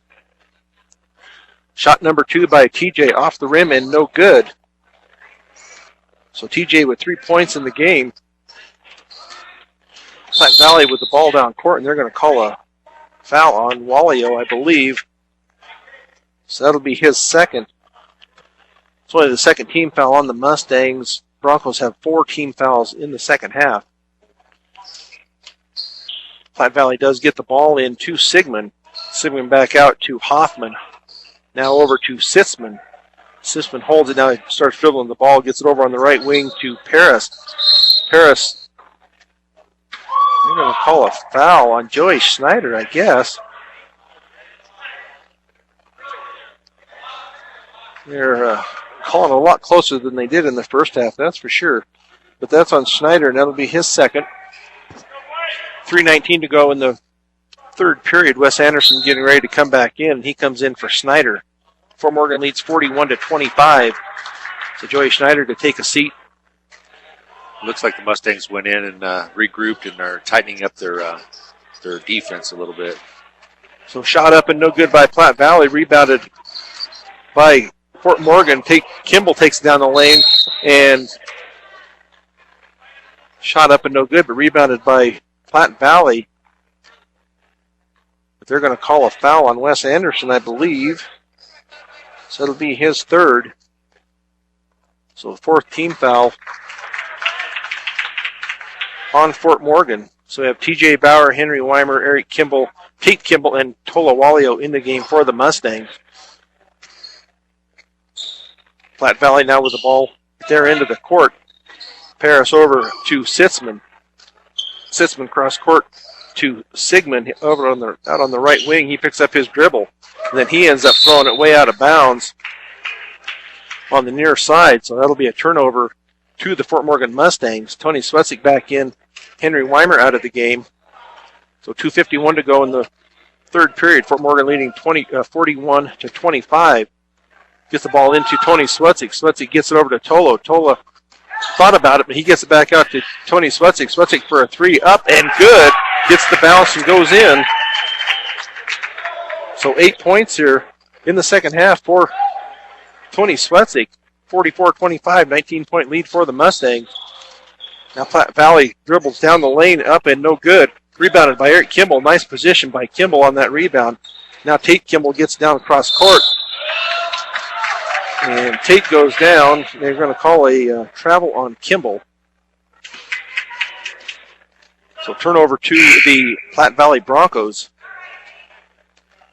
Shot number two by TJ off the rim and no good. So TJ with 3 points in the game. Platte Valley with the ball down court, and they're going to call a foul on Wallio, I believe. So that'll be his second. It's only the second team foul on the Mustangs. Broncos have 4 team fouls in the second half. Platte Valley does get the ball in to Sigmund. Sigmund back out to Hoffman. Now over to Sitzman. Sitzman holds it. Now he starts dribbling the ball. Gets it over on the right wing to Paris. Paris, they're going to call a foul on Joey Schneider, I guess. They're calling a lot closer than they did in the first half, that's for sure. But that's on Schneider, and that'll be his second. 3:19 to go in the third period. Wes Anderson getting ready to come back in. He comes in for Schneider. Fort Morgan leads 41-25. So Joey Schneider to take a seat. Looks like the Mustangs went in and regrouped and are tightening up their defense a little bit. So shot up and no good by Platte Valley. Rebounded by Fort Morgan. Kimball takes it down the lane and shot up and no good, but rebounded by Platte Valley. But they're going to call a foul on Wes Anderson, I believe. So it'll be his third. So the fourth team foul on Fort Morgan. So we have T.J. Bauer, Henry Weimer, Eric Kimball, Tate Kimball, and Tola Wallio in the game for the Mustangs. Platte Valley now with the ball at their end of the court. Paris over to Sitzman. Sitzman cross court to Sigmund over out on the right wing. He picks up his dribble, and then he ends up throwing it way out of bounds on the near side. So that'll be a turnover to the Fort Morgan Mustangs. Tony Swesick back in. Henry Weimer out of the game. So 2:51 to go in the third period. Fort Morgan leading 41-25. Gets the ball into Tony Swesick. Swesick gets it over to Tolo. Tola thought about it, but he gets it back out to Tony Swesick. Swesick for a three, up and good. Gets the bounce and goes in. So 8 points here in the second half for Tony Swetzik. 44-25, 19-point lead for the Mustangs. Now Platte Valley dribbles down the lane, up and no good. Rebounded by Eric Kimball. Nice position by Kimball on that rebound. Now Tate Kimball gets down across court. And Tate goes down. They're going to call a travel on Kimball. So turnover to the Platte Valley Broncos.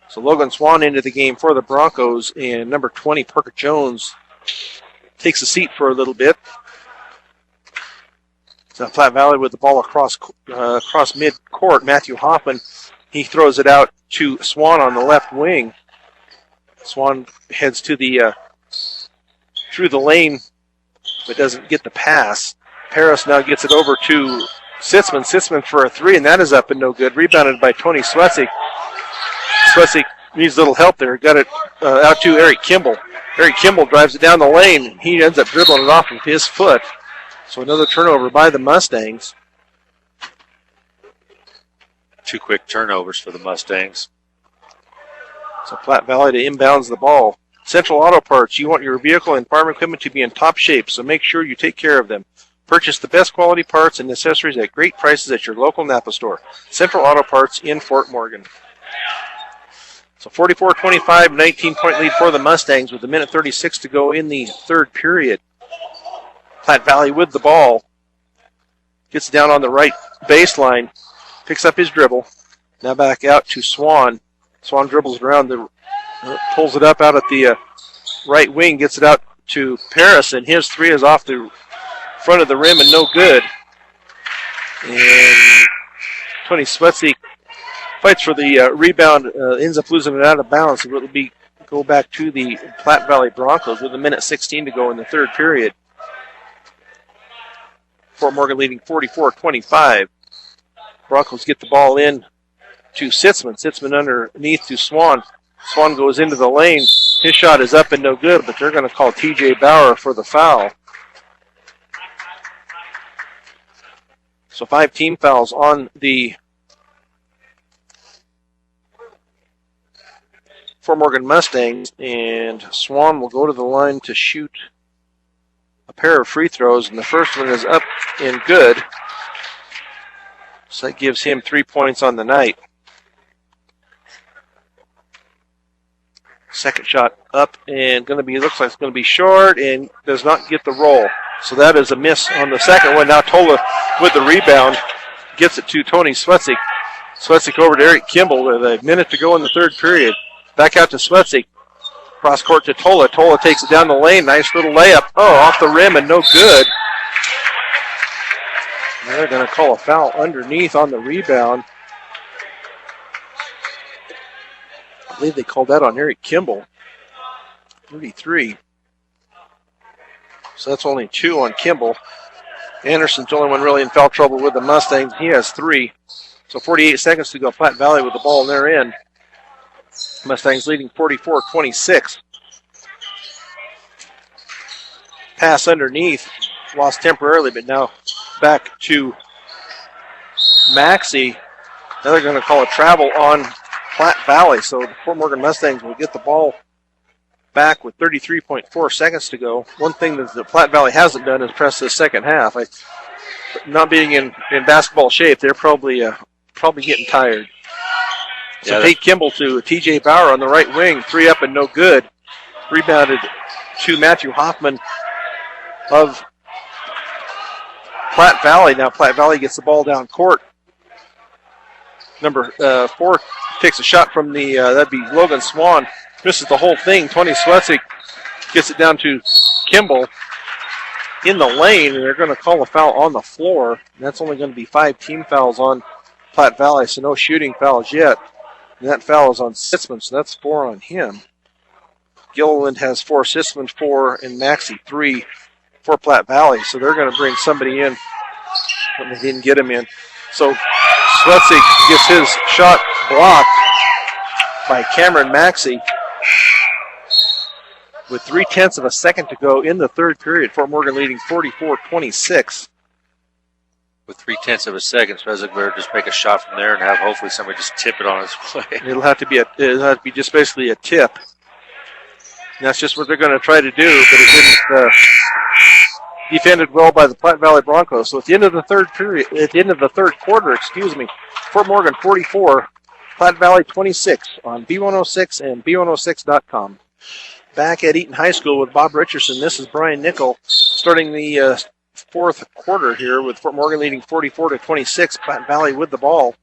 So Logan Swan into the game for the Broncos, and number 20, Parker Jones, takes a seat for a little bit. So Platte Valley with the ball across mid-court. Matthew Hoffman, he throws it out to Swan on the left wing. Swan heads to the through the lane, but doesn't get the pass. Paris now gets it over to Sitzman. Sitzman for a three, and that is up and no good. Rebounded by Tony Swetzik. Swetzik needs a little help there. Got it out to Eric Kimball. Eric Kimball drives it down the lane. He ends up dribbling it off with his foot. So another turnover by the Mustangs. 2 quick turnovers for the Mustangs. So Platte Valley to inbounds the ball. Central Auto Parts, you want your vehicle and farm equipment to be in top shape, so make sure you take care of them. Purchase the best quality parts and accessories at great prices at your local Napa store. Central Auto Parts in Fort Morgan. So 44-25, 19-point lead for the Mustangs with 1:36 to go in the third period. Platte Valley with the ball. Gets down on the right baseline. Picks up his dribble. Now back out to Swan. Swan dribbles around, pulls it up out at the right wing, gets it out to Paris, and his three is off the front of the rim and no good. And Tony Swetzik fights for the rebound, ends up losing it out of bounds. So it'll go back to the Platte Valley Broncos with 1:16 to go in the third period. Fort Morgan leading 44-25. Broncos get the ball in to Sitzman. Sitzman underneath to Swan. Swan goes into the lane. His shot is up and no good, but they're going to call T.J. Bauer for the foul. So 5 team fouls on the Fort Morgan Mustangs, and Swan will go to the line to shoot a pair of free throws, and the first one is up and good. So that gives him 3 points on the night. Second shot up and looks like it's going to be short and does not get the roll. So that is a miss on the second one. Now Tola with the rebound gets it to Tony Swetzik. Swetzik over to Eric Kimball with a minute to go in the third period. Back out to Swetzik. Cross court to Tola. Tola takes it down the lane. Nice little layup. Oh, off the rim and no good. And they're going to call a foul underneath on the rebound. I believe they called that on Eric Kimball. 33. So that's only 2 on Kimball. Anderson's the only one really in foul trouble with the Mustangs. He has 3. So 48 seconds to go. Platte Valley with the ball in their end. Mustangs leading 44-26. Pass underneath. Lost temporarily, but now back to Maxey. Now they're going to call a travel on Platte Valley. So the Fort Morgan Mustangs will get the ball back with 33.4 seconds to go. One thing that the Platte Valley hasn't done is press the second half. Not being in basketball shape, they're probably getting tired. So Tate Kimball to T.J. Bauer on the right wing. 3 up and no good. Rebounded to Matthew Hoffman of Platte Valley. Now Platte Valley gets the ball down court. Number 4 takes a shot from that'd be Logan Swan. Misses the whole thing. Tony Swetzik gets it down to Kimball in the lane, and they're going to call a foul on the floor. And that's only going to be 5 team fouls on Platte Valley, so no shooting fouls yet. And that foul is on Sitzman, so that's 4 on him. Gilliland has 4, Sitzman 4, and Maxey 3 for Platte Valley. So they're going to bring somebody in when they didn't get him in. So Swetzik gets his shot blocked by Cameron Maxey with 0.3 of a second to go in the third period. Fort Morgan leading 44-26. with 0.3 of a second. Svezlik better just make a shot from there and have hopefully somebody just tip it on his way. It'll have to be just basically a tip. And that's just what they're going to try to do, but it didn't defended well by the Platte Valley Broncos. So at the end of the third quarter, Fort Morgan 44, Platte Valley 26 on B106 and B106.com. Back at Eaton High School with Bob Richardson. This is Brian Nickel starting the fourth quarter here with Fort Morgan leading 44-26. Platte Valley with the ball.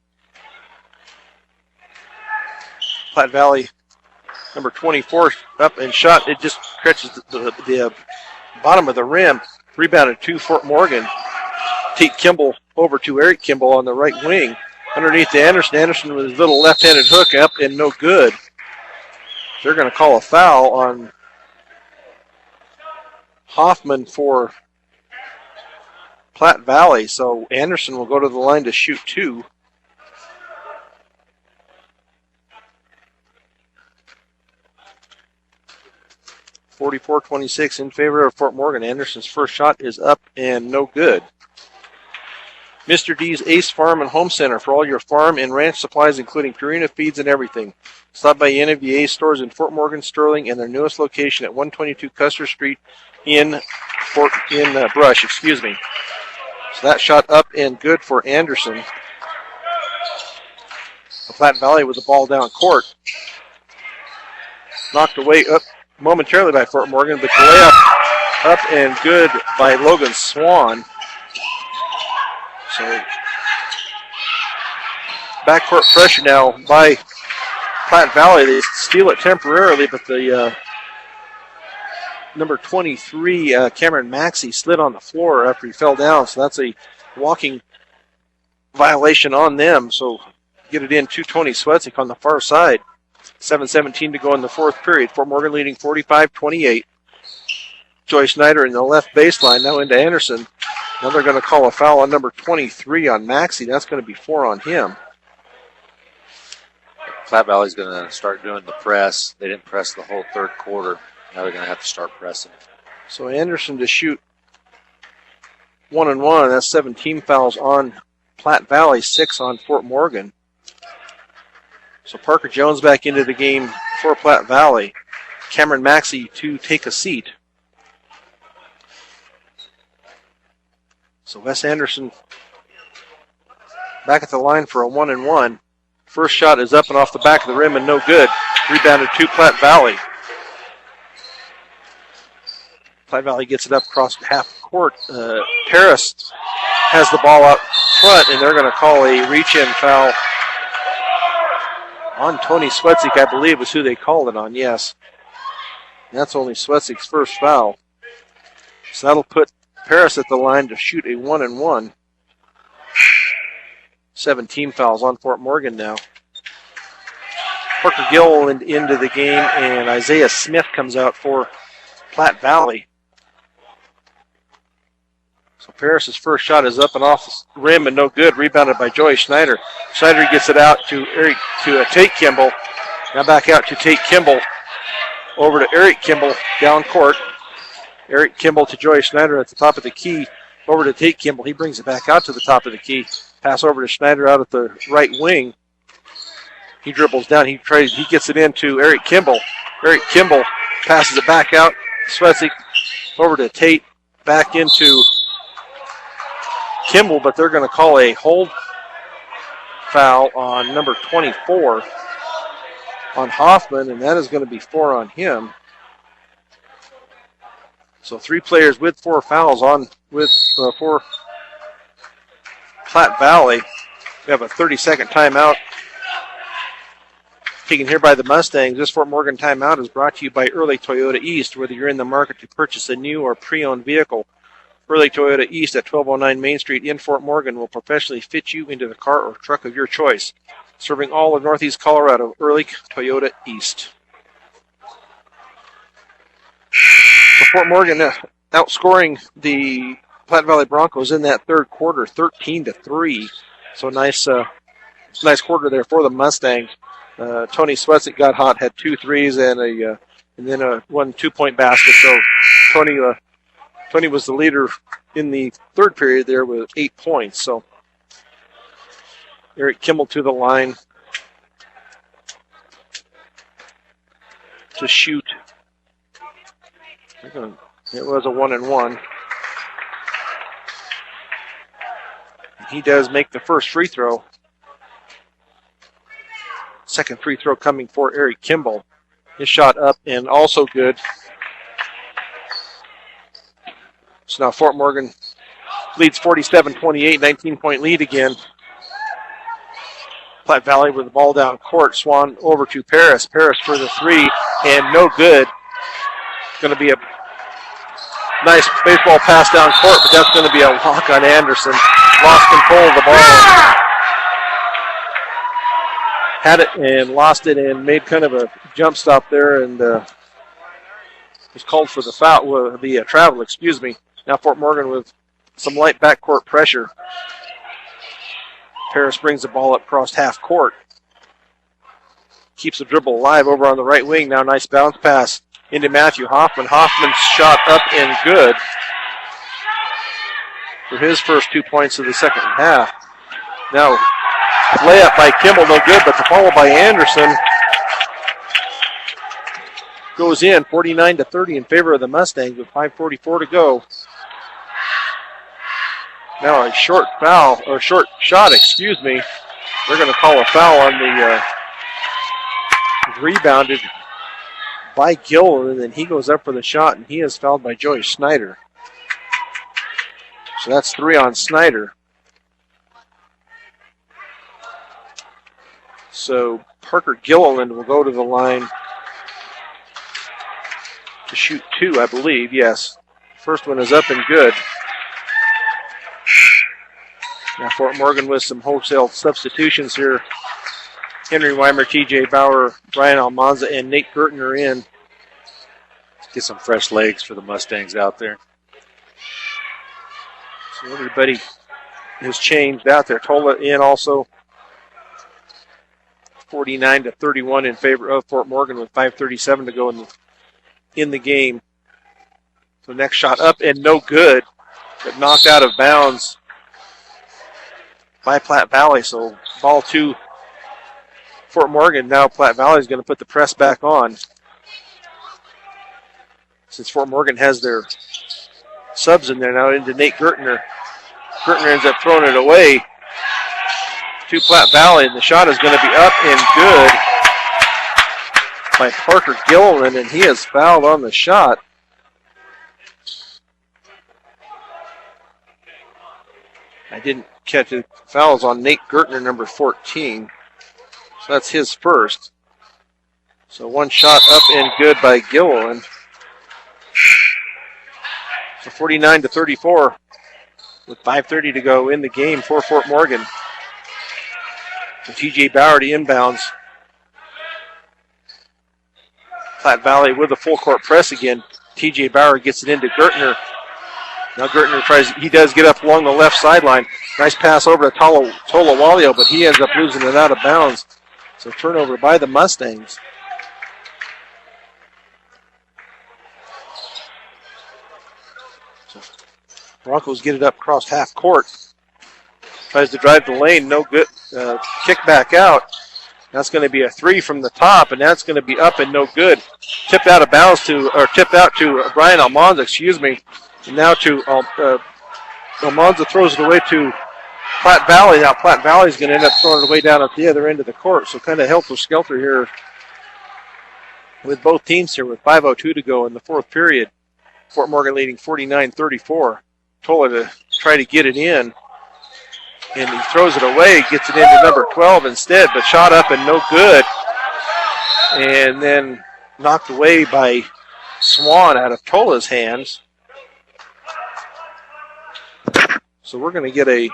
Platte Valley, number 24, up and shot. It just stretches the bottom of the rim. Rebounded to Fort Morgan. Tate Kimball over to Eric Kimball on the right wing. Underneath to Anderson. Anderson with his little left-handed hook up and no good. They're going to call a foul on Hoffman for Platte Valley. So Anderson will go to the line to shoot two. (44-26) in favor of Fort Morgan. Anderson's first shot is up and no good. Mr. D's Ace Farm and Home Center for all your farm and ranch supplies, including Purina feeds and everything. Stop by any of the Ace stores in Fort Morgan, Sterling, and their newest location at 122 Custer Street in Brush. So that shot up and good for Anderson. Platte Valley with the ball down court. Knocked away up momentarily by Fort Morgan, but the layup up and good by Logan Swan. So backcourt pressure now by Platte Valley. They steal it temporarily, but the number 23, Cameron Maxey, slid on the floor after he fell down. So that's a walking violation on them. So get it in to Tony Swetzik on the far side. 7:17 to go in the fourth period. Fort Morgan leading 45-28. Joy Schneider in the left baseline, now into Anderson. Now they're going to call a foul on number 23 on Maxey. That's going to be 4 on him. Platte Valley's going to start doing the press. They didn't press the whole third quarter. Now they're going to have to start pressing. So Anderson to shoot 1-1. That's 17 fouls on Platte Valley, 6 on Fort Morgan. So Parker Jones back into the game for Platte Valley. Cameron Maxey to take a seat. So Wes Anderson back at the line for a 1-1. First shot is up and off the back of the rim and no good. Rebounded to Platte Valley. Platte Valley gets it up across half court. Paris has the ball out front, and they're going to call a reach-in foul on Tony Swetzik, I believe, was who they called it on, yes. And that's only Swetzik's first foul. So that'll put Paris at the line to shoot a 1-1. 17 fouls on Fort Morgan now. Parker Gill into the game, and Isaiah Smith comes out for Platte Valley. So Paris' first shot is up and off the rim and no good. Rebounded by Joey Schneider. Schneider gets it out to Tate Kimball. Now back out to Tate Kimball. Over to Eric Kimball down court. Eric Kimball to Joey Schneider at the top of the key. Over to Tate Kimball. He brings it back out to the top of the key. Pass over to Schneider out at the right wing. He dribbles down. He gets it into Eric Kimball. Eric Kimball passes it back out. Swetzik over to Tate. Back into Kimball, but they're going to call a hold foul on number 24 on Hoffman, and that is going to be 4 on him. So 3 players with 4 fouls for Platte Valley. We have a 30-second timeout taken here by the Mustangs. This Fort Morgan timeout is brought to you by Early Toyota East. Whether you're in the market to purchase a new or pre-owned vehicle, Early Toyota East at 1209 Main Street in Fort Morgan will professionally fit you into the car or truck of your choice. Serving all of Northeast Colorado, Early Toyota East. So Fort Morgan outscoring the Platte Valley Broncos in that third quarter, 13-3. So nice quarter there for the Mustangs. Tony Swetzik got hot, had 2 threes and then a 1 2-point basket. So Tony was the leader in the third period there with 8 points. So Eric Kimball to the line to shoot. It was a 1-and-1. He does make the first free throw. Second free throw coming for Eric Kimball. His shot up and also good. So now Fort Morgan leads 47-28, 19-point lead again. Platte Valley with the ball down court. Swan over to Paris. Paris for the three, and no good. Going to be a nice baseball pass down court, but that's going to be a walk on Anderson. Lost control of the ball. Had it and lost it and made kind of a jump stop there, and was called for the foul, the travel, excuse me. Now Fort Morgan with some light backcourt pressure. Paris brings the ball up across half court. Keeps the dribble alive over on the right wing. Now nice bounce pass into Matthew Hoffman. Hoffman's shot up and good for his first 2 points of the second half. Now layup by Kimball, no good, but the follow by Anderson goes in 49-30 in favor of the Mustangs with 5:44 to go. Now a short foul, or short shot, excuse me. They're going to call a foul on the rebounded by Gill, and then he goes up for the shot, and he is fouled by Joey Snyder. So that's 3 on Snyder. So Parker Gilliland will go to the line to shoot 2, I believe. Yes. First one is up and good. Now Fort Morgan with some wholesale substitutions here. Henry Weimer, TJ Bauer, Brian Almanza, and Nate Burton are in. Let's get some fresh legs for the Mustangs out there. So everybody has changed out there. Tola in also. 49-31 in favor of Fort Morgan with 5:37 to go in the game. So next shot up and no good, but knocked out of bounds by Platte Valley. So ball to Fort Morgan. Now Platte Valley is going to put the press back on. Since Fort Morgan has their subs in there now into Nate Gertner. Gertner ends up throwing it away to Platte Valley, and the shot is going to be up and good by Parker Gilliland, and he is fouled on the shot. I didn't catch it. Fouls on Nate Gertner, number 14. So that's his first. So one shot up and good by Gilliland. So 49-34 with 5:30 to go in the game for Fort Morgan. And TJ Bauer to inbounds. Platte Valley with a full court press again. TJ Bauer gets it into Gertner. Now Gertner he does get up along the left sideline. Nice pass over to Tola Walio, but he ends up losing it out of bounds. So turnover by the Mustangs. So Broncos get it up across half court. Tries to drive the lane, no good. Kick back out. That's going to be a 3 from the top, and that's going to be up and no good. Tipped out of bounds tipped out to Brian Almanza, excuse me. And now to Almanza throws it away to Platte Valley. Now Platte Valley is going to end up throwing it away down at the other end of the court. So kind of helter-skelter here with both teams here with 5:02 to go in the fourth period. Fort Morgan leading 49-34. Tola to try to get it in. And he throws it away, gets it into number 12 instead, but shot up and no good. And then knocked away by Swan out of Tola's hands. So we're going to get a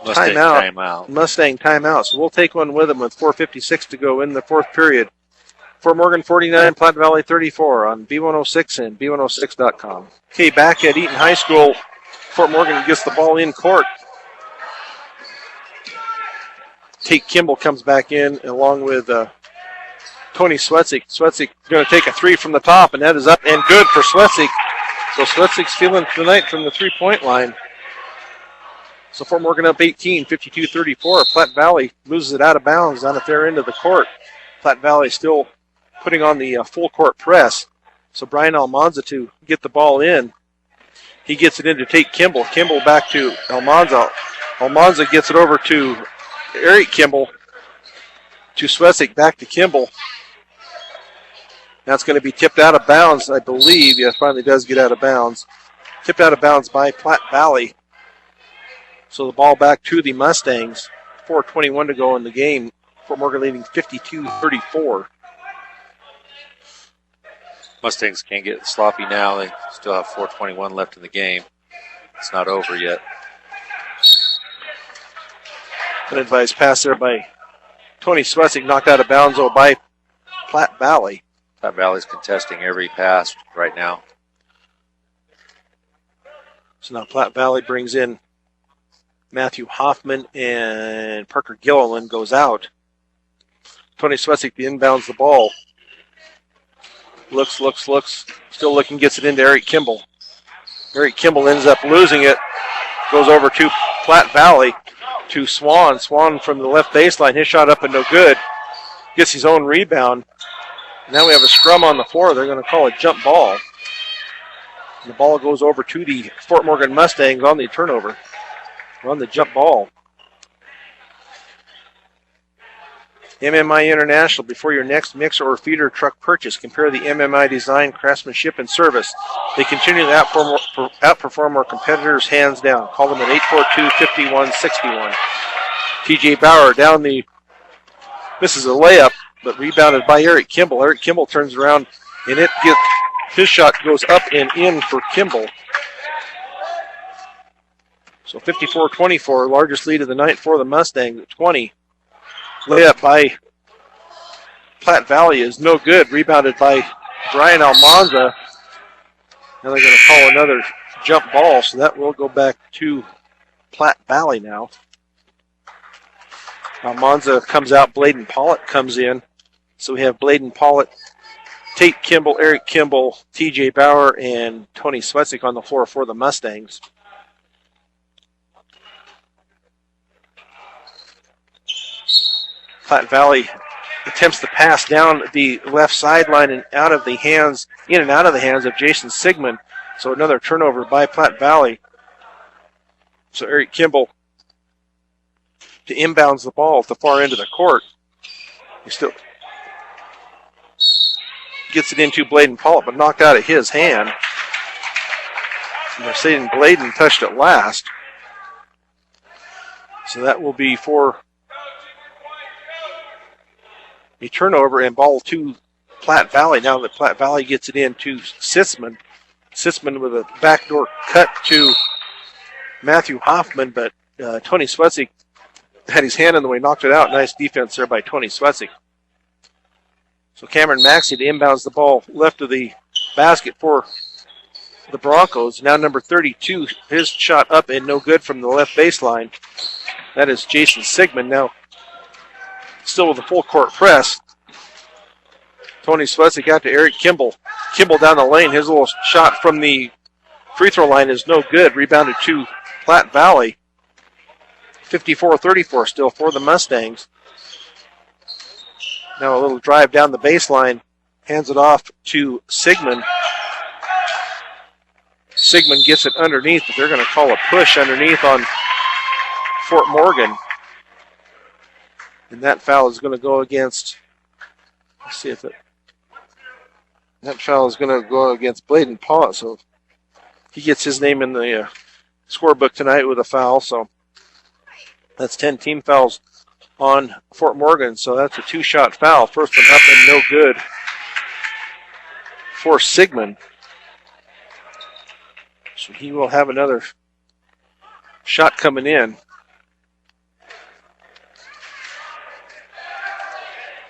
timeout. Mustang timeout. So we'll take one with them with 4:56 to go in the fourth period. Fort Morgan 49, Platte Valley 34 on B106 and B106.com. Okay, back at Eaton High School. Fort Morgan gets the ball in court. Tate Kimball comes back in along with Tony Swetzik. Swetzik going to take a 3 from the top, and that is up and good for Swetzik. So Swetzig's feeling tonight from the three-point line. So Fort Morgan up 18, 52-34. Platte Valley loses it out of bounds down at their end of the court. Platte Valley still putting on the full court press. So Brian Almanza to get the ball in. He gets it in to Tate Kimball. Kimball back to Almanza. Almanza gets it over to Eric Kimball. To Swessig, back to Kimball. Now it's going to be tipped out of bounds, I believe. Yes, finally does get out of bounds. Tipped out of bounds by Platte Valley. So the ball back to the Mustangs. 4:21 to go in the game. Fort Morgan leading 52-34. Mustangs can't get sloppy now. They still have 4:21 left in the game. It's not over yet. An advice pass there by Tony Swessig, knocked out of bounds by Platte Valley. Platte Valley's contesting every pass right now. So now Platte Valley brings in Matthew Hoffman, and Parker Gilliland goes out. Tony Swessig inbounds the ball. Looks. Still looking, gets it into Eric Kimball. Eric Kimball ends up losing it. Goes over to Platte Valley to Swan. Swan from the left baseline. His shot up and no good. Gets his own rebound. Now we have a scrum on the floor. They're going to call a jump ball. And the ball goes over to the Fort Morgan Mustangs on the turnover. On the jump ball. MMI International, before your next mixer or feeder truck purchase, compare the MMI design, craftsmanship, and service. They continue to outperform our competitors hands down. Call them at 842-5161. TJ Bauer down the, misses a layup, but rebounded by Eric Kimball. Eric Kimball turns around, and his shot goes up and in for Kimball. So 54-24, largest lead of the night for the Mustangs at 20. Layup by Platte Valley is no good. Rebounded by Brian Almanza. Now they're going to call another jump ball, so that will go back to Platte Valley now. Almanza comes out. Bladen Pollitt comes in. So we have Bladen Pollitt, Tate Kimball, Eric Kimball, TJ Bauer, and Tony Swetsik on the floor for the Mustangs. Platte Valley attempts to pass down the left sideline and in and out of the hands of Jason Sigmund. So another turnover by Platte Valley. So Eric Kimball to inbounds the ball at the far end of the court. He still gets it into Bladen Pollitt, but knocked out of his hand. Mercedes Bladen touched it last. So that will be for a turnover and ball to Platte Valley. Now that Platte Valley gets it in to Sitzman. Sitzman with a backdoor cut to Matthew Hoffman, but Tony Swetsik had his hand in the way, knocked it out. Nice defense there by Tony Swetsik. So Cameron Maxey inbounds the ball left of the basket for the Broncos. Now number 32, his shot up and no good from the left baseline. That is Jason Sigmund. Now still with a full court press. Tony Swetsik out to Eric Kimball. Kimball down the lane. His little shot from the free throw line is no good. Rebounded to Platte Valley. 54-34 still for the Mustangs. Now a little drive down the baseline. Hands it off to Sigmund. Sigmund gets it underneath, but they're going to call a push underneath on Fort Morgan. And that foul is going to go against, let's see if that foul is going to go against Bladen Pollitt. So he gets his name in the scorebook tonight with a foul. So that's 10 team fouls on Fort Morgan. So that's a two-shot foul. First one up and no good for Sigmund. So he will have another shot coming in.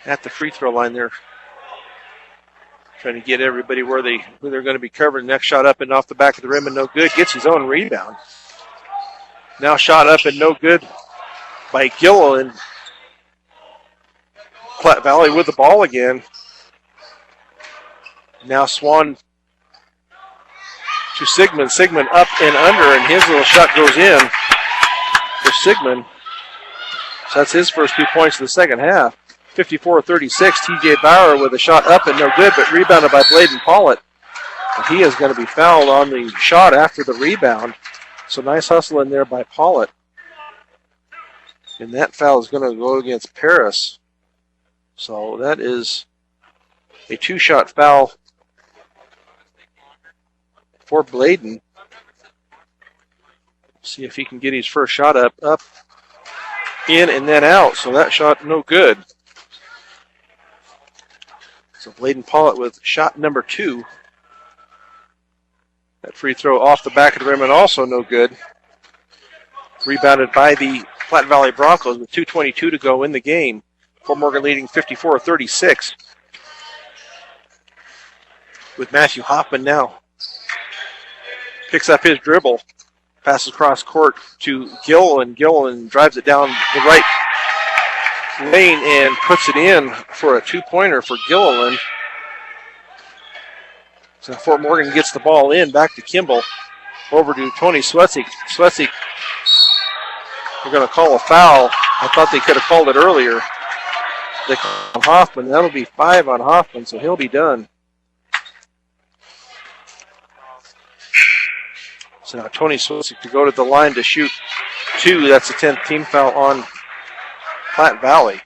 At the free throw line there. Trying to get everybody who they're going to be covering. Next shot up and off the back of the rim and no good. Gets his own rebound. Now shot up and no good by Gilliland. Platte Valley with the ball again. Now Swan to Sigmund. Sigmund up and under, and his little shot goes in for Sigmund. So that's his first 2 points of the second half. 54-36, TJ Bauer with a shot up and no good, but rebounded by Bladen Pollitt. And he is going to be fouled on the shot after the rebound. So nice hustle in there by Pollitt. And that foul is going to go against Paris. So that is a 2-shot foul for Bladen. See if he can get his first shot up, in, and then out. So that shot no good. So Bladen Pollitt with shot number 2. That free throw off the back of the rim and also no good. Rebounded by the Platte Valley Broncos with 2:22 to go in the game. Fort Morgan leading 54-36. With Matthew Hoffman now. Picks up his dribble. Passes across court to Gilliland. Gilliland drives it down the right lane and puts it in for a 2-pointer for Gilliland. So Fort Morgan gets the ball in, back to Kimball. Over to Tony Swetzik. Swetzik, we're going to call a foul. I thought they could have called it earlier. They call Hoffman. That'll be 5 on Hoffman, so he'll be done. So now Tony Swetzik to go to the line to shoot 2. That's a 10th team foul on Platte Valley.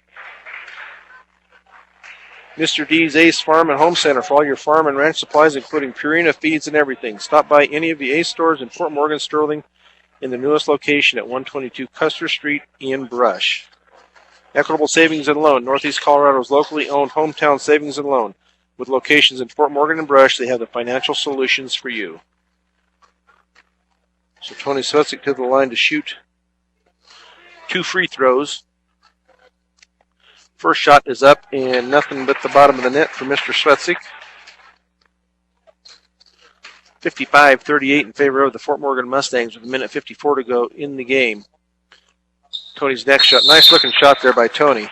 Mr. D's Ace Farm and Home Center for all your farm and ranch supplies, including Purina feeds and everything. Stop by any of the Ace stores in Fort Morgan, Sterling, in the newest location at 122 Custer Street in Brush. Equitable Savings and Loan, Northeast Colorado's locally owned hometown savings and loan. With locations in Fort Morgan and Brush, they have the financial solutions for you. So Tony Swetzik to the line to shoot 2 free throws. First shot is up and nothing but the bottom of the net for Mr. Swetzik. 55-38 in favor of the Fort Morgan Mustangs with 1:54 to go in the game. Tony's next shot. Nice looking shot there by Tony.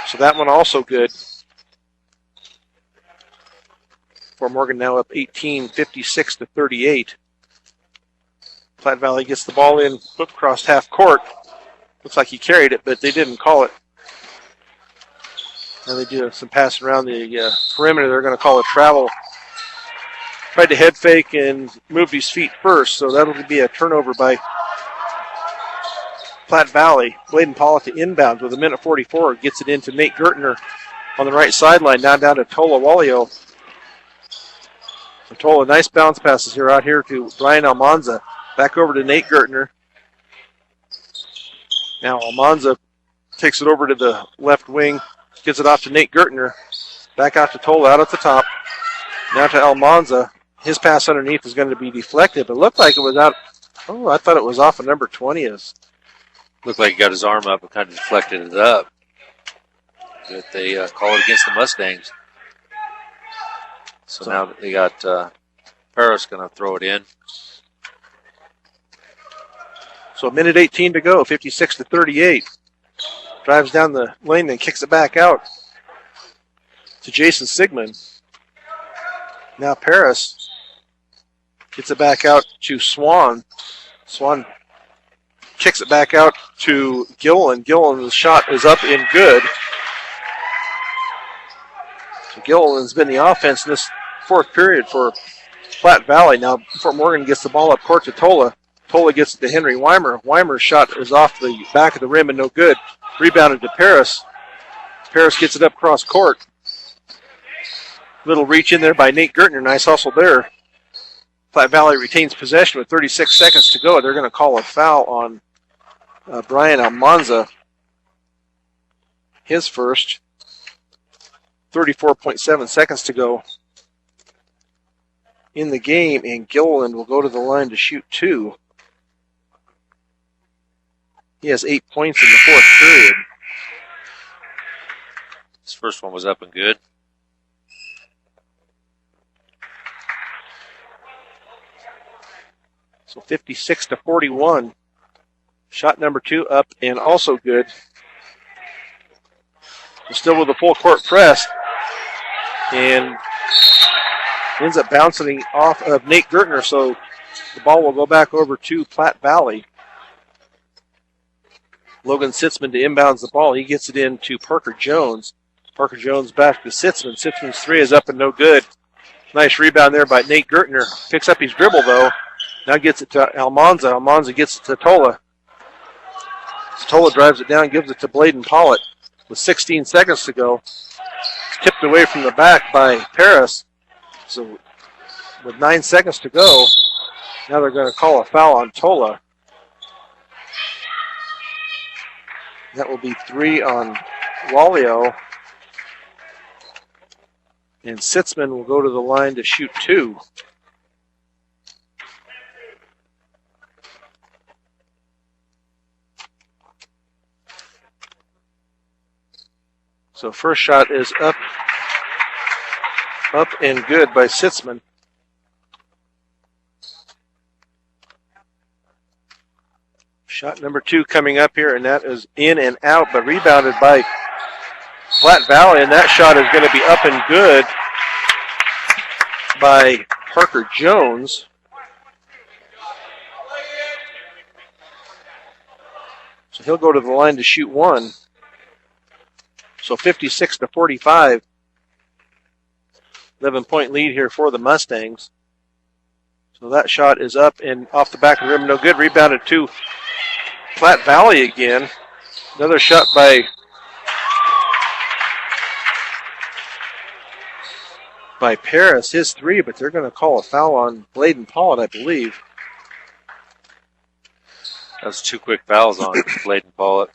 So that one also good. Fort Morgan now up 18, 56-38. Platte Valley gets the ball in, flip across half court. Looks like he carried it, but they didn't call it. And they do some passing around the perimeter. They're going to call a travel. Tried to head fake and moved his feet first, so that'll be a turnover by Platte Valley. Bladen Pollitt to inbound with 1:44. Gets it into Nate Gertner on the right sideline. Now down to Tola Wallio. So Tola, nice bounce passes here out here to Brian Almanza. Back over to Nate Gertner. Now Almanza takes it over to the left wing. Gets it off to Nate Gertner. Back out to Tola out at the top. Now to Almanza. His pass underneath is going to be deflected. It looked like it was out. Oh, I thought it was off of number 20. Looked like he got his arm up and kind of deflected it up. But they call it against the Mustangs. So now they got Paris going to throw it in. So 1:18 to go, 56-38. Drives down the lane and kicks it back out to Jason Sigmund. Now Paris gets it back out to Swan. Swan kicks it back out to Gilliland. Gilliland's shot is up and good. So Gilliland's been the offense in this fourth period for Platte Valley. Now Fort Morgan gets the ball up court to Tola. Tola gets it to Henry Weimer. Weimer's shot is off the back of the rim and no good. Rebounded to Paris. Paris gets it up cross court. Little reach in there by Nate Gertner. Nice hustle there. Platte Valley retains possession with 36 seconds to go. They're going to call a foul on Brian Almanza. His first. 34.7 seconds to go in the game, and Gilliland will go to the line to shoot 2. He has 8 points in the fourth period. His first one was up and good. So 56-41. Shot number 2 up and also good. Still with a full court press. And Ends up bouncing off of Nate Gertner, so the ball will go back over to Platte Valley. Logan Sitzman to inbounds the ball. He gets it in to Parker Jones. Parker Jones back to Sitzman. Sitzman's three is up and no good. Nice rebound there by Nate Gertner. Picks up his dribble, though. Now gets it to Almanza. Almanza gets it to Tola. Tola drives it down, gives it to Bladen Pollitt with 16 seconds to go. It's tipped away from the back by Paris. So with 9 seconds to go, now they're going to call a foul on Tola. That will be 3 on Wallio. And Sitzman will go to the line to shoot 2. So first shot is up and good by Sitzman. Shot number 2 coming up here, and that is in and out, but rebounded by Platte Valley, and that shot is going to be up and good by Parker Jones. So he'll go to the line to shoot 1. So 56-45. 11-point lead here for the Mustangs. So that shot is up and off the back of the rim, no good. Rebounded to Platte Valley again. Another shot by Paris, his 3, but they're going to call a foul on Bladen Pollitt, I believe. That's 2 quick fouls on Bladen Pollitt.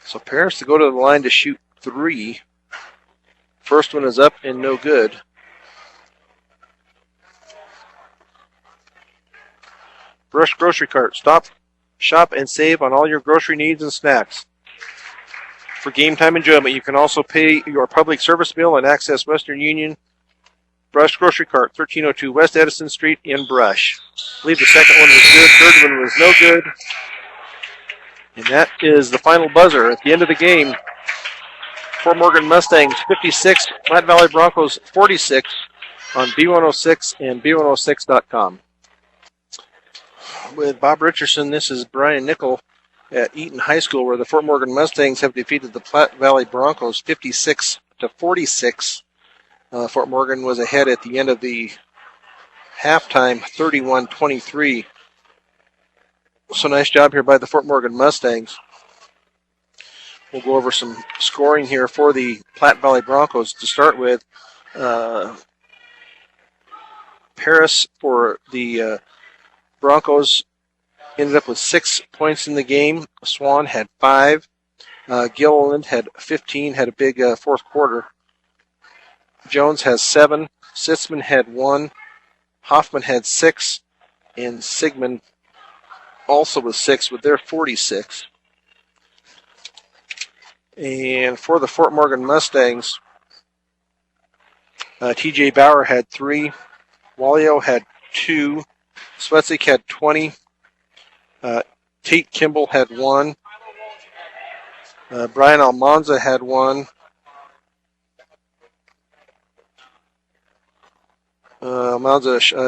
So Paris to go to the line to shoot 3. First one is up and no good. Brush Grocery Cart. Stop, shop, and save on all your grocery needs and snacks. For game time enjoyment, you can also pay your public service bill and access Western Union. Brush Grocery Cart, 1302 West Edison Street in Brush. I believe the second one was good, third one was no good. And that is the final buzzer at the end of the game. Fort Morgan Mustangs 56, Platte Valley Broncos 46 on B106 and B106.com. With Bob Richardson, this is Brian Nickel at Eaton High School, where the Fort Morgan Mustangs have defeated the Platte Valley Broncos 56-46. Fort Morgan was ahead at the end of the halftime, 31-23. So nice job here by the Fort Morgan Mustangs. We'll go over some scoring here for the Platte Valley Broncos to start with. Paris for the Broncos ended up with 6 points in the game. Swan had 5. Gilliland had 15, had a big fourth quarter. Jones has 7. Sitzman had 1. Hoffman had 6. And Sigmund also with 6 with their 46. And for the Fort Morgan Mustangs, T.J. Bauer had 3. Wallio had 2. Swetzik had 20. Tate Kimball had 1. Brian Almanza had 1.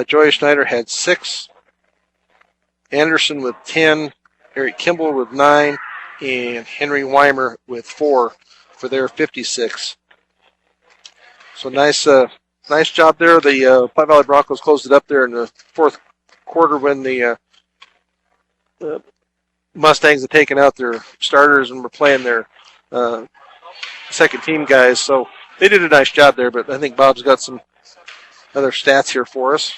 Joey Schneider had 6. Anderson with 10. Eric Kimball with 9. And Henry Weimer with 4 for their 56. So nice job there. The Platte Valley Broncos closed it up there in the fourth quarter when the Mustangs had taken out their starters and were playing their second team guys. So they did a nice job there, but I think Bob's got some other stats here for us.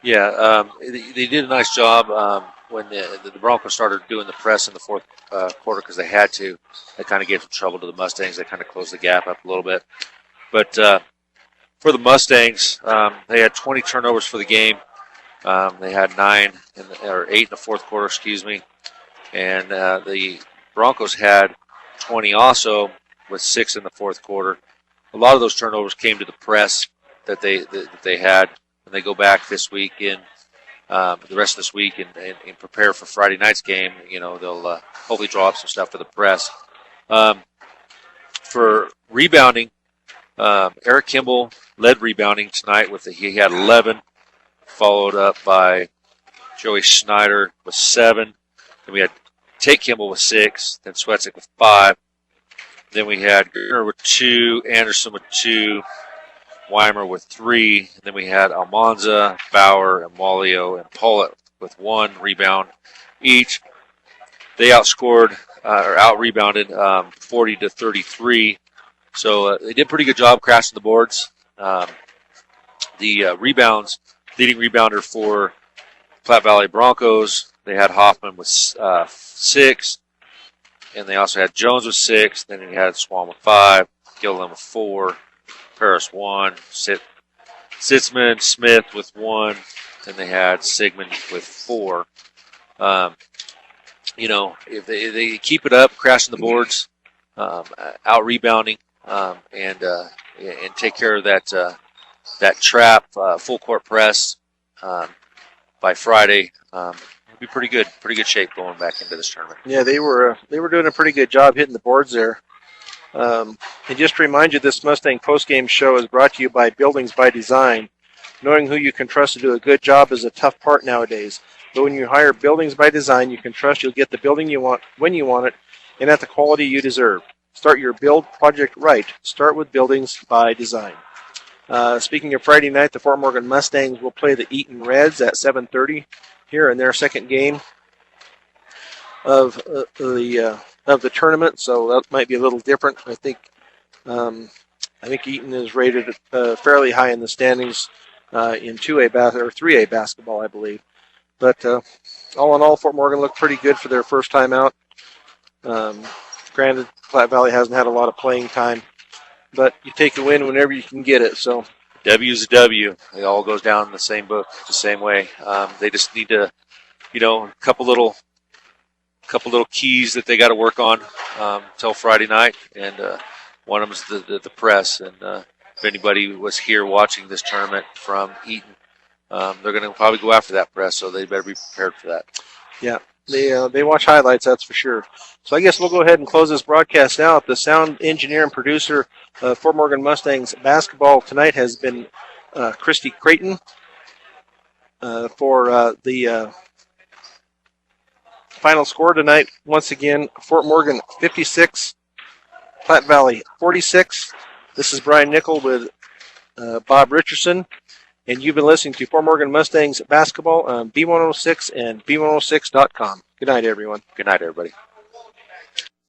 Yeah, they did a nice job when the Broncos started doing the press in the fourth quarter because they had to. They kind of gave some trouble to the Mustangs. They kind of closed the gap up a little bit. But for the Mustangs, they had 20 turnovers for the game. They had 8 in the fourth quarter, and the Broncos had 20 also with 6 in the fourth quarter. A lot of those turnovers came to the press that they had when they go back this week in the rest of this week and prepare for Friday night's game. You know, they'll hopefully draw up some stuff for the press. For rebounding, Eric Kimball led rebounding tonight he had 11, followed up by Joey Schneider with 7. Then we had Tate Kimball with 6, then Swetzik with 5. Then we had Gerner with 2, Anderson with 2, Weimer with 3. And then we had Almanza, Bauer, and Walio and Pollitt with 1 rebound each. They outscored or out-rebounded 40 to 33. So they did a pretty good job crashing the boards. The rebounds, leading rebounder for Platte Valley Broncos, they had Hoffman with 6, and they also had Jones with 6. Then he had Swan with 5, Gilliland with 4, Paris 1, Sitzman, Smith with 1. Then they had Sigmund with 4. If they keep it up, crashing the boards, out rebounding, and take care of that trap, full court press by Friday, it'll be pretty good shape going back into this tournament. Yeah, they were doing a pretty good job hitting the boards there. And just to remind you, this Mustang postgame show is brought to you by Buildings by Design. Knowing who you can trust to do a good job is a tough part nowadays. But when you hire Buildings by Design, you can trust you'll get the building you want when you want it and at the quality you deserve. Start your build project right. Start with Buildings by Design. Speaking of Friday night, the Fort Morgan Mustangs will play the Eaton Reds at 7:30 here in their second game of the tournament. So that might be a little different. I think Eaton is rated fairly high in the standings in 2A or 3A basketball, I believe. But all in all, Fort Morgan looked pretty good for their first time out. Granted, Platte Valley hasn't had a lot of playing time, but you take a win whenever you can get it. So W's a W. It all goes down in the same book, the same way. They just need to, a couple little keys that they got to work on till Friday night, and one of them is the press. And if anybody was here watching this tournament from Eaton, they're going to probably go after that press, so they better be prepared for that. Yeah, they watch highlights, that's for sure. So I guess we'll go ahead and close this broadcast out. The sound engineer and producer of Fort Morgan Mustangs basketball tonight has been Christy Creighton. For the final score tonight, once again, Fort Morgan 56, Platte Valley 46. This is Brian Nickel with Bob Richardson. And you've been listening to Fort Morgan Mustangs basketball on B106 and B106.com. Good night, everyone. Good night, everybody.